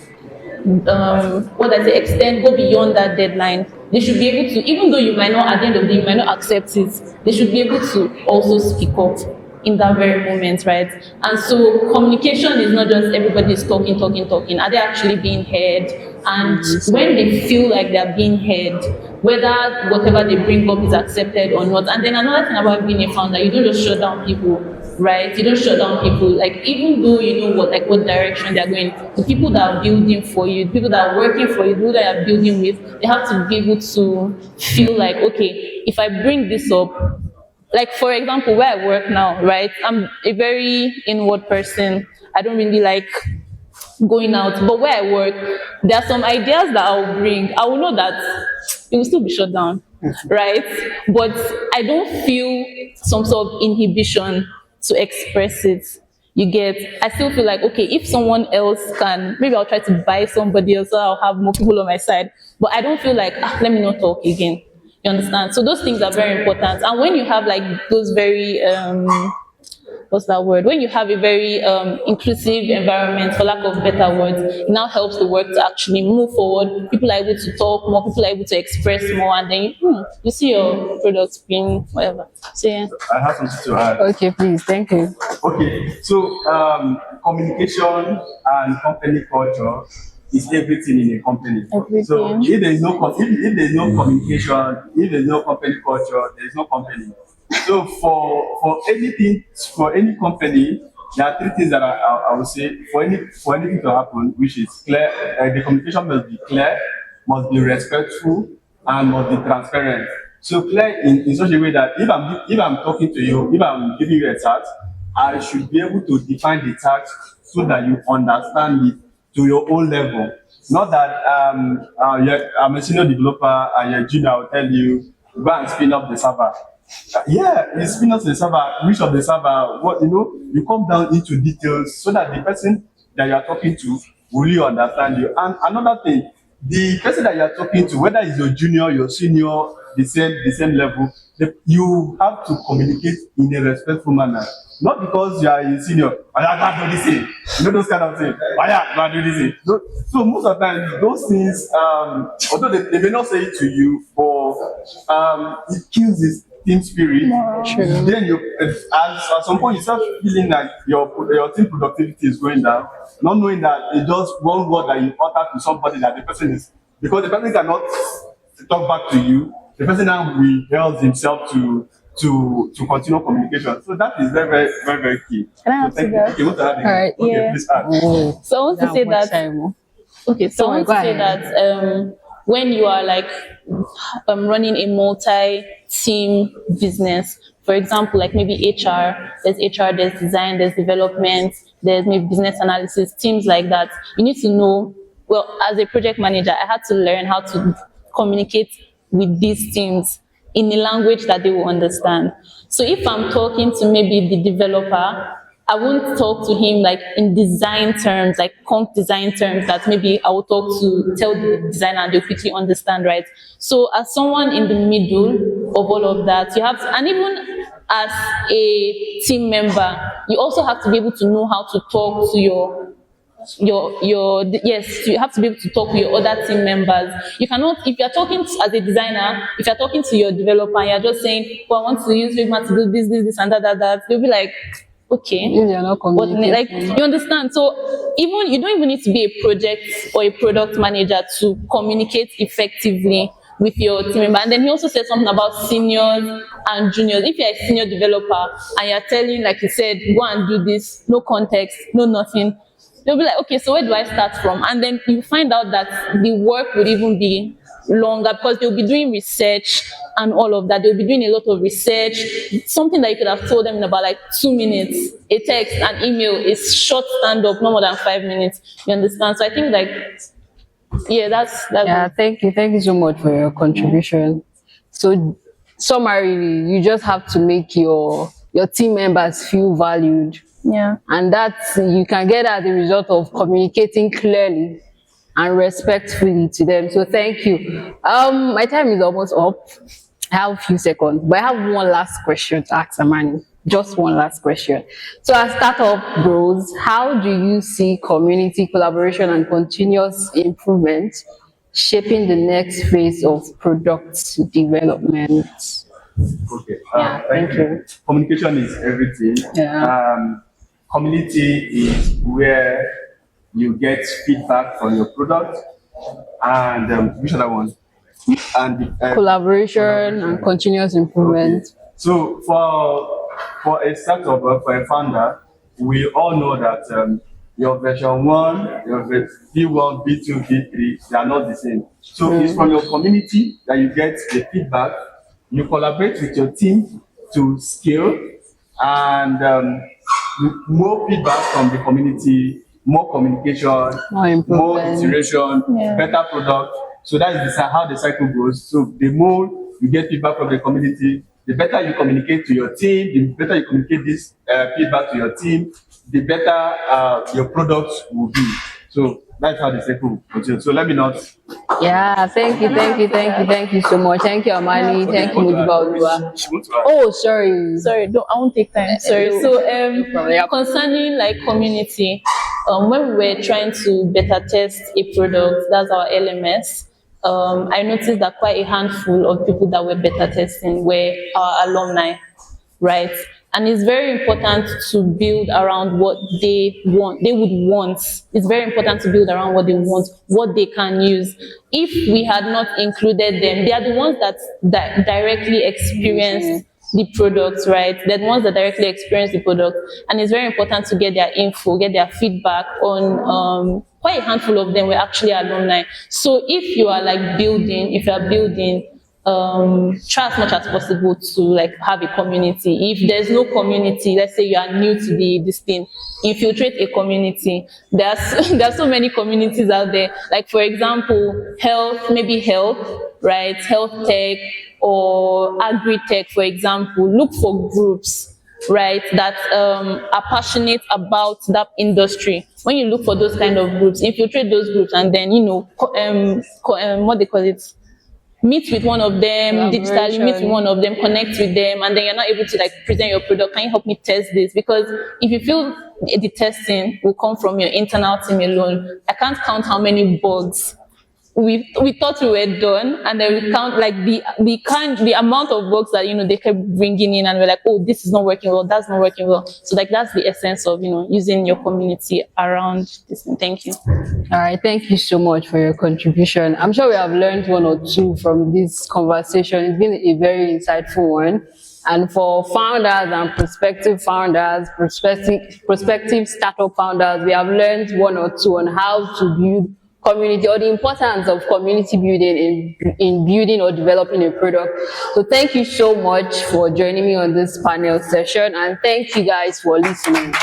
go beyond that deadline. They should be able to, even though you might not, at the end of the day, you might not accept it, they should be able to also speak up in that very moment, right? And so communication is not just everybody is talking. Are they actually being heard? And when they feel like they're being heard, whether whatever they bring up is accepted or not. And then another thing about being a founder, you don't just shut down people, right? You don't shut down people. Like, even though you know what direction they're going, the people that are building for you, the people that are working for you, the people that are building with, they have to be able to feel like, okay, if I bring this up, like, for example, where I work now, right? I'm a very inward person. I don't really like going out. But where I work, there are some ideas that I'll bring. I will know that it will still be shut down, right? But I don't feel some sort of inhibition to express it. You get, I still feel like, okay, if someone else can, maybe I'll try to buy somebody else so I'll have more people on my side. But I don't feel like, let me not talk again. You understand? So those things are very important. And when you have like those very, what's that word? When you have a very inclusive environment, for lack of better words, it now helps the work to actually move forward. People are able to talk more, people are able to express more, and then you see your products being whatever. So yeah. I have something to add. Okay, please. Thank you. Okay, so communication and company culture is everything in a company. Everything. So if there is no if there is no communication, if there is no company culture, there is no company. So for anything, for any company, there are three things that I would say for anything to happen, which is clear. The communication must be clear, must be respectful, and must be transparent. So clear in such a way that if I'm talking to you, if I'm giving you a task, I should be able to define the task so that you understand it to your own level. Not that I'm a senior developer and you're a junior, I'll tell you, go and spin up the server. You spin up the server, which of the server, what, you come down into details so that the person that you are talking to will really understand you. And another thing, the person that you are talking to, whether it's your junior, your senior, the same level, you have to communicate in a respectful manner. Not because you are a senior, I can't do this thing. Those kind of things. I can't do this thing. So most of the time, those things, although they may not say it to you, but it kills this team spirit. True. Then at some point you start feeling like your team productivity is going down, not knowing that it's just one word that you utter to somebody that the person is, because the person cannot talk back to you. The person now rehearses himself to continue communication. So that is very, very, very, very key. Can I answer that? Okay, what are they? All right, Okay, yeah. please add. So I want to say that. Okay, so I want to say that when you are like running a multi-team business, for example, like maybe HR, there's design, there's development, there's maybe business analysis, teams like that. You need to know. Well, as a project manager, I had to learn how to communicate with these teams in a language that they will understand. So if I'm talking to maybe the developer, I won't talk to him like in design terms, like comp design terms that maybe I will tell the designer and they'll quickly understand, right? So as someone in the middle of all of that, you have to, and even as a team member, you also have to be able to know how to talk to you have to be able to talk with your other team members. You cannot, if you're talking as a designer, if you're talking to your developer and you're just saying, well, I want to use Figma to do this, and that, they'll be like, okay, you're not communicating. Like, you understand? So you don't even need to be a project or a product manager to communicate effectively with your team member. And then he also said something about seniors and juniors. If you're a senior developer and you're telling, like you said, go and do this, no context, no nothing, they'll be like, okay, so where do I start from? And then you find out that the work would even be longer because they'll be doing research and all of that. They'll be doing a lot of research. Something that you could have told them in about like 2 minutes. A text, an email is short stand-up, no more than 5 minutes. You understand? So I think like, that's thank you so much for your contribution. So summarily, you just have to make your team members feel valued. Yeah. And that you can get as a result of communicating clearly and respectfully to them. So thank you. My time is almost up. I have a few seconds, but I have one last question to ask Amani. Just one last question. So as startup grows, how do you see community collaboration and continuous improvement shaping the next phase of product development? Okay. Thank you. Communication is everything. Community is where you get feedback from your product. and which other one? And Collaboration and continuous improvement. So for a startup or for a founder, we all know that your version one, your V1, V2, V3, they are not the same. So it's from your community that you get the feedback. You collaborate with your team to scale, and more feedback from the community, more communication, more iteration, better product. So that is how the cycle goes. So the more you get feedback from the community, the better you communicate to your team, the better you communicate this feedback to your team, the better your products will be. So that's how the cycle will continue. So let me not. Yeah, thank you so much. Thank you, Amani. Thank you, Mudiba. Oh, sorry. Sorry, I won't take time. Sorry. So, concerning like community, when we were trying to beta test a product, that's our LMS. I noticed that quite a handful of people that were beta testing were our alumni, right? And it's very important to build around what they want. They would want. It's very important to build around what they want, what they can use. If we had not included them, they are the ones that directly experience the product, right? They're the ones that directly experience the product. And it's very important to get their info, get their feedback on, quite a handful of them were actually alumni. So if you are building, try as much as possible to like have a community. If there's no community, let's say you are new to this thing, infiltrate a community. There's so many communities out there. Like for example, health, right? Health tech or agri-tech, for example. Look for groups, right, that are passionate about that industry. When you look for those kind of groups, infiltrate those groups, and then what they call it, meet with one of them digitally, meet with one of them, connect with them, and then you're not able to like present your product. Can you help me test this? Because if you feel the testing will come from your internal team alone, I can't count how many bugs we thought we were done, and then we count like the amount of bugs that they kept bringing in, and we're like, oh, this is not working well, that's not working well. So like that's the essence of using your community around this. Thank you. All right, thank you so much for your contribution. I'm sure we have learned one or two from this conversation. It's been a very insightful one. And for founders and prospective founders, prospective startup founders, we have learned one or two on how to build community, or the importance of community building in building or developing a product. So thank you so much for joining me on this panel session, and thank you guys for listening.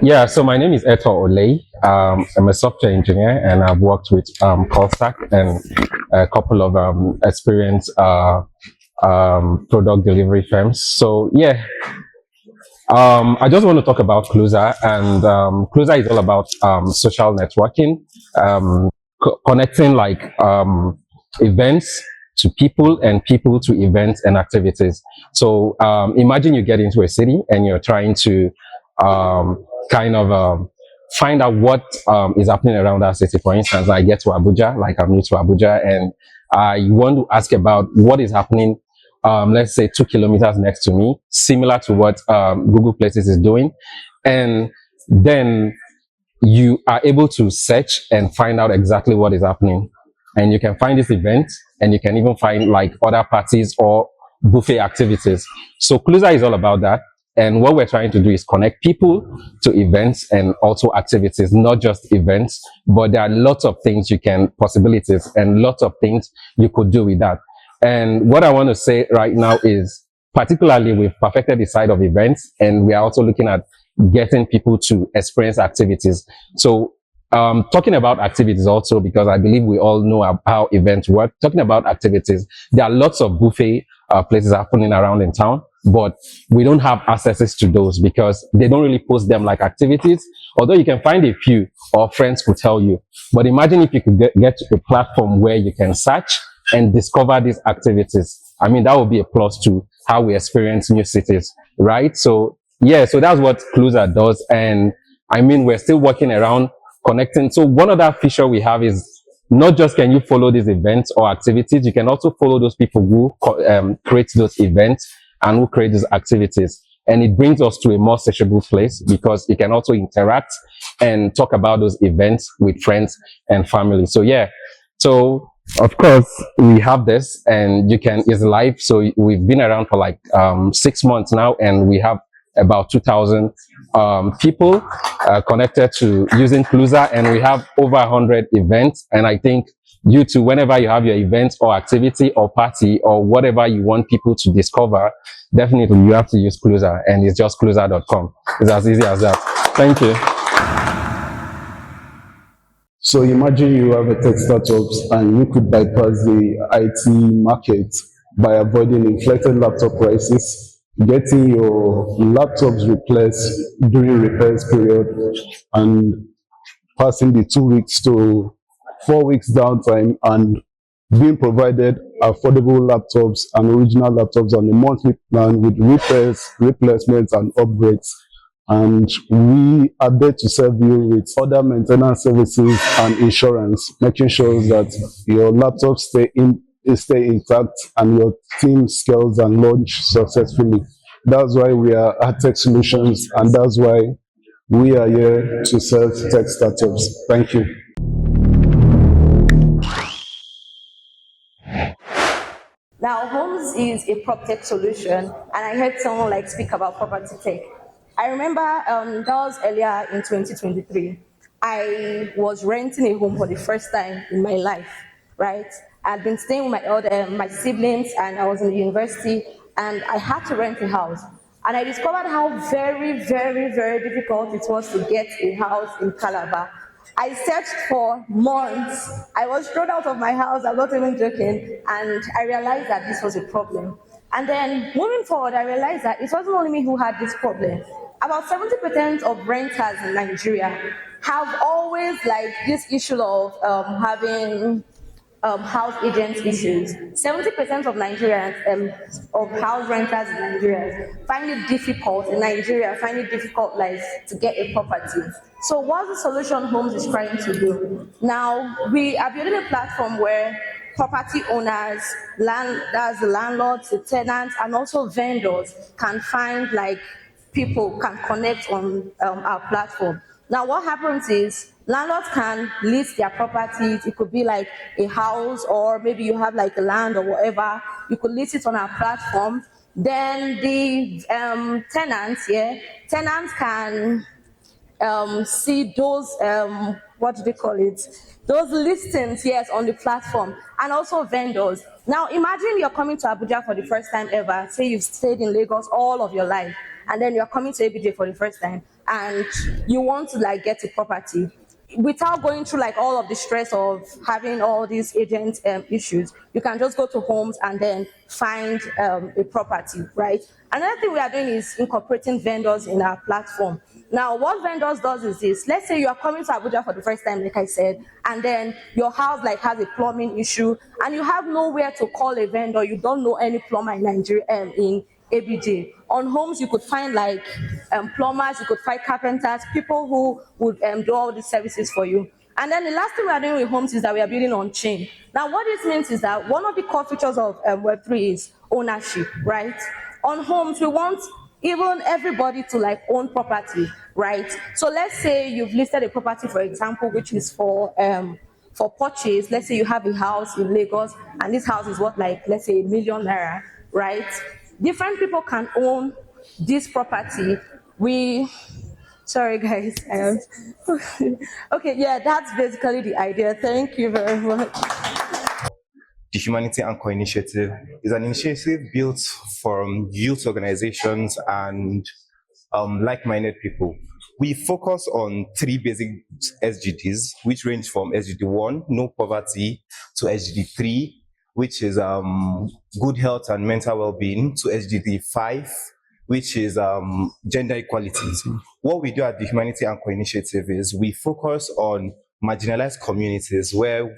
Yeah, so my name is Eto Olei. I'm a software engineer, and I've worked with Callstack and a couple of experienced product delivery firms. So yeah, I just want to talk about Closer, and Closer is all about social networking, connecting like events to people and people to events and activities. So imagine you get into a city and you're trying to find out what is happening around that city. For instance, I get to Abuja, like I'm new to Abuja, and I want to ask about what is happening, let's say 2 kilometers next to me, similar to what Google Places is doing. And then you are able to search and find out exactly what is happening. And you can find this event, and you can even find like other parties or buffet activities. So Closer is all about that. And what we're trying to do is connect people to events and also activities, not just events, but there are lots of things possibilities and lots of things you could do with that. And what I want to say right now is, particularly we've perfected the side of events, and we are also looking at getting people to experience activities. So talking about activities also, because I believe we all know how events work. Talking about activities, there are lots of buffet places happening around in town, but we don't have accesses to those because they don't really post them like activities, although you can find a few, or friends could tell you. But imagine if you could get to a platform where you can search and discover these activities. I mean, that would be a plus to how we experience new cities, right? So yeah, so that's what Closer does. And I mean, we're still working around connecting. So one other feature we have is not just can you follow these events or activities, you can also follow those people who create those events and who create these activities. And it brings us to a more sociable place because you can also interact and talk about those events with friends and family. So yeah, so of course we have this and you can, it's live. So we've been around for like 6 months now, and we have about 2,000 people connected to using Cluza, and we have over 100 events. And I think you too, whenever you have your event or activity or party or whatever you want people to discover, definitely you have to use Cluza, and it's just cluza.com. It's as easy as that. Thank you. So imagine you have a tech startups and you could bypass the IT market by avoiding inflated laptop prices, getting your laptops replaced during repairs period, and passing the 2 weeks to 4 weeks downtime, and being provided affordable laptops and original laptops on a monthly plan with repairs, replacements, and upgrades. And we are there to serve you with other maintenance services and insurance, making sure that your laptops stay intact and your team scales and launch successfully. That's why we are at Tech Solutions, and that's why we are here to serve tech startups. Thank you. Now, Homes is a prop tech solution, and I heard someone like speak about property tech. I remember that was earlier in 2023. I was renting a home for the first time in my life, right? I'd been staying with my siblings, and I was in the university, and I had to rent a house. And I discovered how very, very, very difficult it was to get a house in Calabar. I searched for months. I was thrown out of my house, I'm not even joking, and I realized that this was a problem. And then moving forward, I realized that it wasn't only me who had this problem. About 70% of renters in Nigeria have always like this issue of having house agent issues. 70% of Nigerians, of house renters in Nigeria find it difficult like to get a property. So what's the solution Homes is trying to do? Now, we are building a platform where property owners, that's the landlords, the tenants, and also vendors can find like people can connect on our platform. Now, what happens is landlords can list their properties. It could be like a house, or maybe you have like a land or whatever. You could list it on our platform. Then the tenants can see those what do they call it? Those listings, yes, on the platform, and also vendors. Now, imagine you're coming to Abuja for the first time ever. Say you've stayed in Lagos all of your life, and then you're coming to ABJ for the first time, and you want to like get a property without going through like all of the stress of having all these agent issues. You can just go to Homes and then find a property, right? Another thing we are doing is incorporating vendors in our platform. Now, what vendors does is this. Let's say you are coming to Abuja for the first time, like I said, and then your house like has a plumbing issue, and you have nowhere to call a vendor. You don't know any plumber in Nigeria, in ABJ. On Homes, you could find like plumbers, you could find carpenters, people who would do all these services for you. And then the last thing we are doing with Homes is that we are building on chain. Now, what this means is that one of the core features of Web3 is ownership, right? On Homes, we want even everybody to like own property, right? So let's say you've listed a property, for example, which is for purchase. Let's say you have a house in Lagos, and this house is worth like, let's say, ₦1 million, right? Different people can own this property. Sorry guys. Okay, yeah, that's basically the idea. Thank you very much. The Humanity Anchor Initiative is an initiative built from youth organizations and like-minded people. We focus on 3 basic SDGs, which range from SDG 1, no poverty, to SDG 3, which is good health and mental well-being, to SDG 5, which is gender equality. What we do at the Humanity Anchor Initiative is we focus on marginalized communities where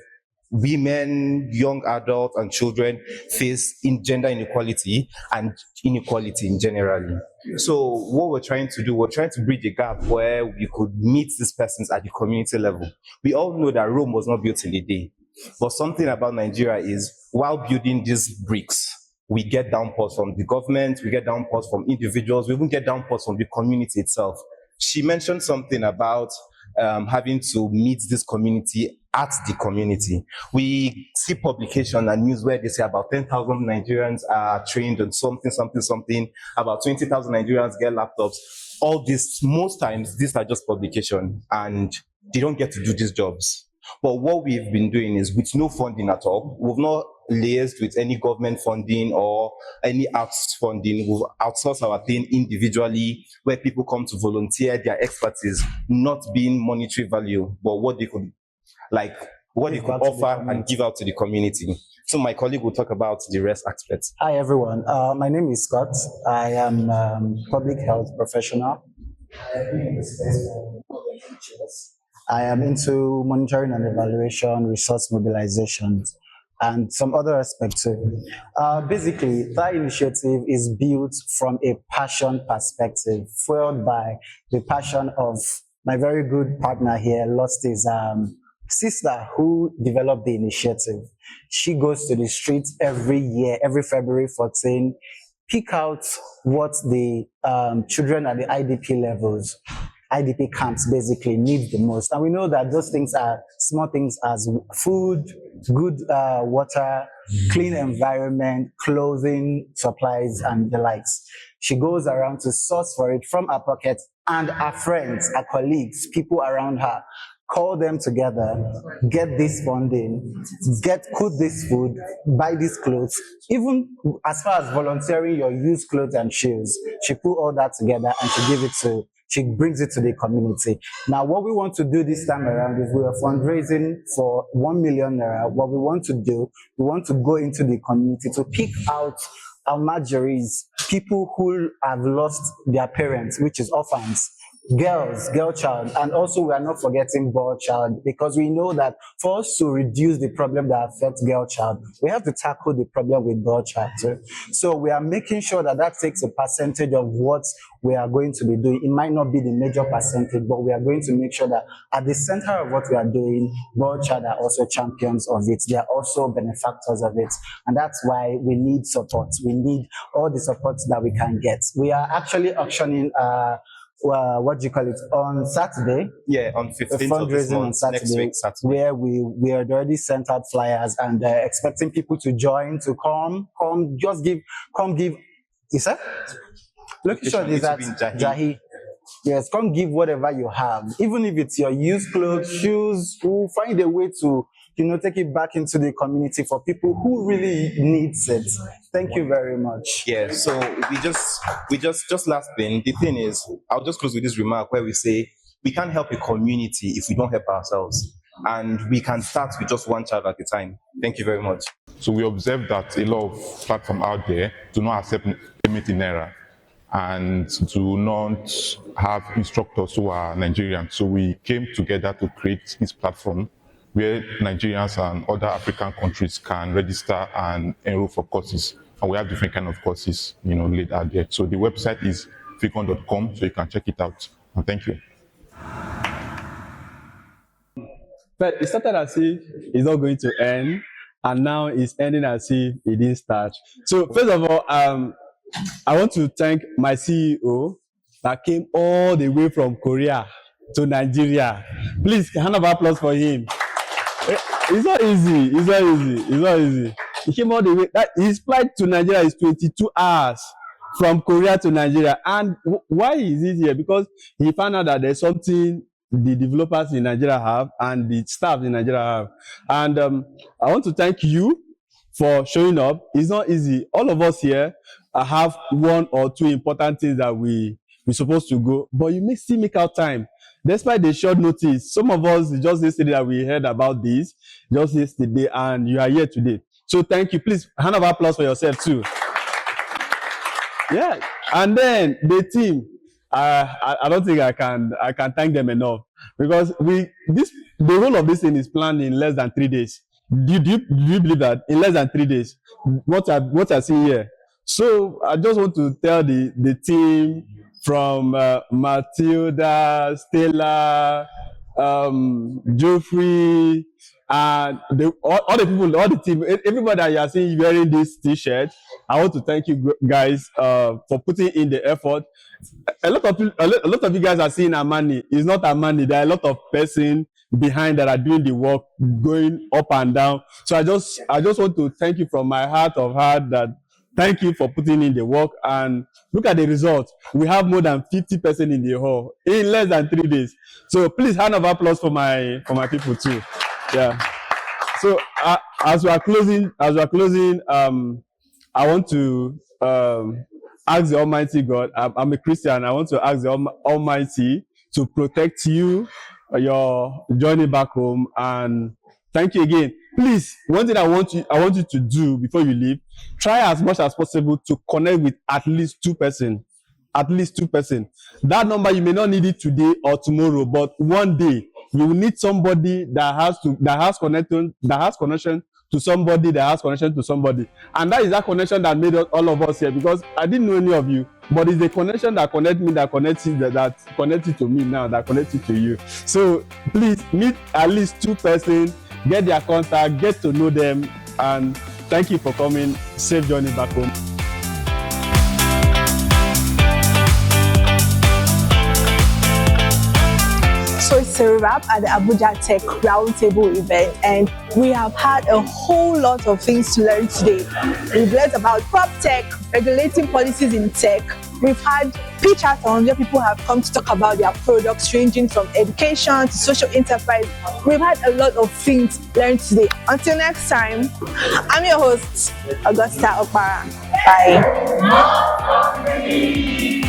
women, young adults, and children face gender inequality and inequality in general. So what we're trying to do, we're trying to bridge a gap where we could meet these persons at the community level. We all know that Rome was not built in a day, but something about Nigeria is while building these bricks, we get downpours from the government, we get downpours from individuals, we even get downpours from the community itself. She mentioned something about having to meet this community at the community. We see publication and news where they say about 10,000 Nigerians are trained on something, about 20,000 Nigerians get laptops. All this, most times, these are just publication and they don't get to do these jobs. But what we've been doing is, with no funding at all, we've not liaised with any government funding or any arts funding. We've outsourced our thing individually, where people come to volunteer their expertise, not being monetary value, but what they could offer and give out to the community. So my colleague will talk about the rest aspects. Hi everyone, my name is Scott. I am public health professional. I am into monitoring and evaluation, resource mobilization, and some other aspects too. Basically, that initiative is built from a passion perspective, fueled by the passion of my very good partner here, lost his sister who developed the initiative. She goes to the streets every year, every February 14, pick out what the children at the IDP levels, IDP camps basically need the most. And we know that those things are small things as food, good water, clean environment, clothing, supplies, and the likes. She goes around to source for it from her pocket, and her friends, her colleagues, people around her, call them together, get this funding, cook this food, buy these clothes. Even as far as volunteering your used clothes and shoes, she put all that together and she brings it to the community. Now, what we want to do this time around is we are fundraising for 1 million naira. What we want to do, we want to go into the community to pick out our marjories, people who have lost their parents, which is orphans, girl child, and also we are not forgetting boy child, because we know that for us to reduce the problem that affects girl child, we have to tackle the problem with boy child too. So we are making sure that that takes a percentage of what we are going to be doing. It might not be the major percentage, but we are going to make sure that at the center of what we are doing, boy child are also champions of it. They are also benefactors of it. And that's why we need support. We need all the support that we can get. We are actually auctioning what do you call it, on Saturday? Yeah, on 15th of this month, on Saturday, next week, Saturday. Where we had already sent out flyers and expecting people to join, to come give. Is that? Location is at Jahi. Yes, come give whatever you have, even if it's your used clothes, shoes. We'll find a way to, take it back into the community for people who really needs it. Thank you very much. Yeah, so we just last thing. The thing is, I'll just close with this remark where we say we can't help a community if we don't help ourselves. And we can start with just one child at a time. Thank you very much. So we observe that a lot of platforms out there do not accept payment in naira and do not have instructors who are Nigerian. So we came together to create this platform where Nigerians and other African countries can register and enroll for courses. And we have different kind of courses, laid out there. So the website is ficon.com, so you can check it out. And thank you. But it started as if it's not going to end, and now it's ending as if it didn't start. So first of all, I want to thank my CEO that came all the way from Korea to Nigeria. Please, a hand of applause for him. It's not easy. He came all the way. His flight to Nigeria is 22 hours from Korea to Nigeria. And why is it here? Because he found out that there's something the developers in Nigeria have and the staff in Nigeria have. And I want to thank you for showing up. It's not easy. All of us here have one or two important things that we're supposed to go, but you may still make out time. Despite the short notice, some of us just yesterday that we heard about this, just yesterday, and you are here today. So thank you. Please, hand of applause for yourself too. Yeah, and then the team. I don't think I can thank them enough, because the whole of this thing is planned in less than 3 days. Do you believe that? In less than 3 days, what I see here. So I just want to tell the team from Matilda, Stella, Geoffrey, And all the people, all the team, everybody that you are seeing wearing this t-shirt, I want to thank you guys for putting in the effort. A lot of you guys are seeing Amani. It's not Amani. There are a lot of person behind that are doing the work, going up and down. So I just want to thank you from my heart of heart that thank you for putting in the work. And look at the results. We have more than 50% in the hall in less than 3 days. So please, hand of applause for my people too. Yeah. So as we are closing, I want to ask the Almighty God. I'm a Christian. I want to ask the Almighty to protect you, your journey back home, and thank you again. Please, one thing I want you to do before you leave, try as much as possible to connect with at least 2 persons. At least 2 persons. That number, you may not need it today or tomorrow, but one day you will need somebody that has connection to somebody that has connection to somebody. And that is that connection that made all of us here, because I didn't know any of you, but it's the connection that connects me, that connects you, that connected to me now, that connected to you. So please meet at least 2 persons, get their contact, get to know them, and thank you for coming. Safe journey back home. So it's a wrap at the Abuja Tech Roundtable event, and we have had a whole lot of things to learn today. We've learned about prop tech, regulating policies in tech. We've had pitch hackathons where people have come to talk about their products ranging from education to social enterprise. We've had a lot of things learned today. Until next time, I'm your host, Augusta Okpara. Bye.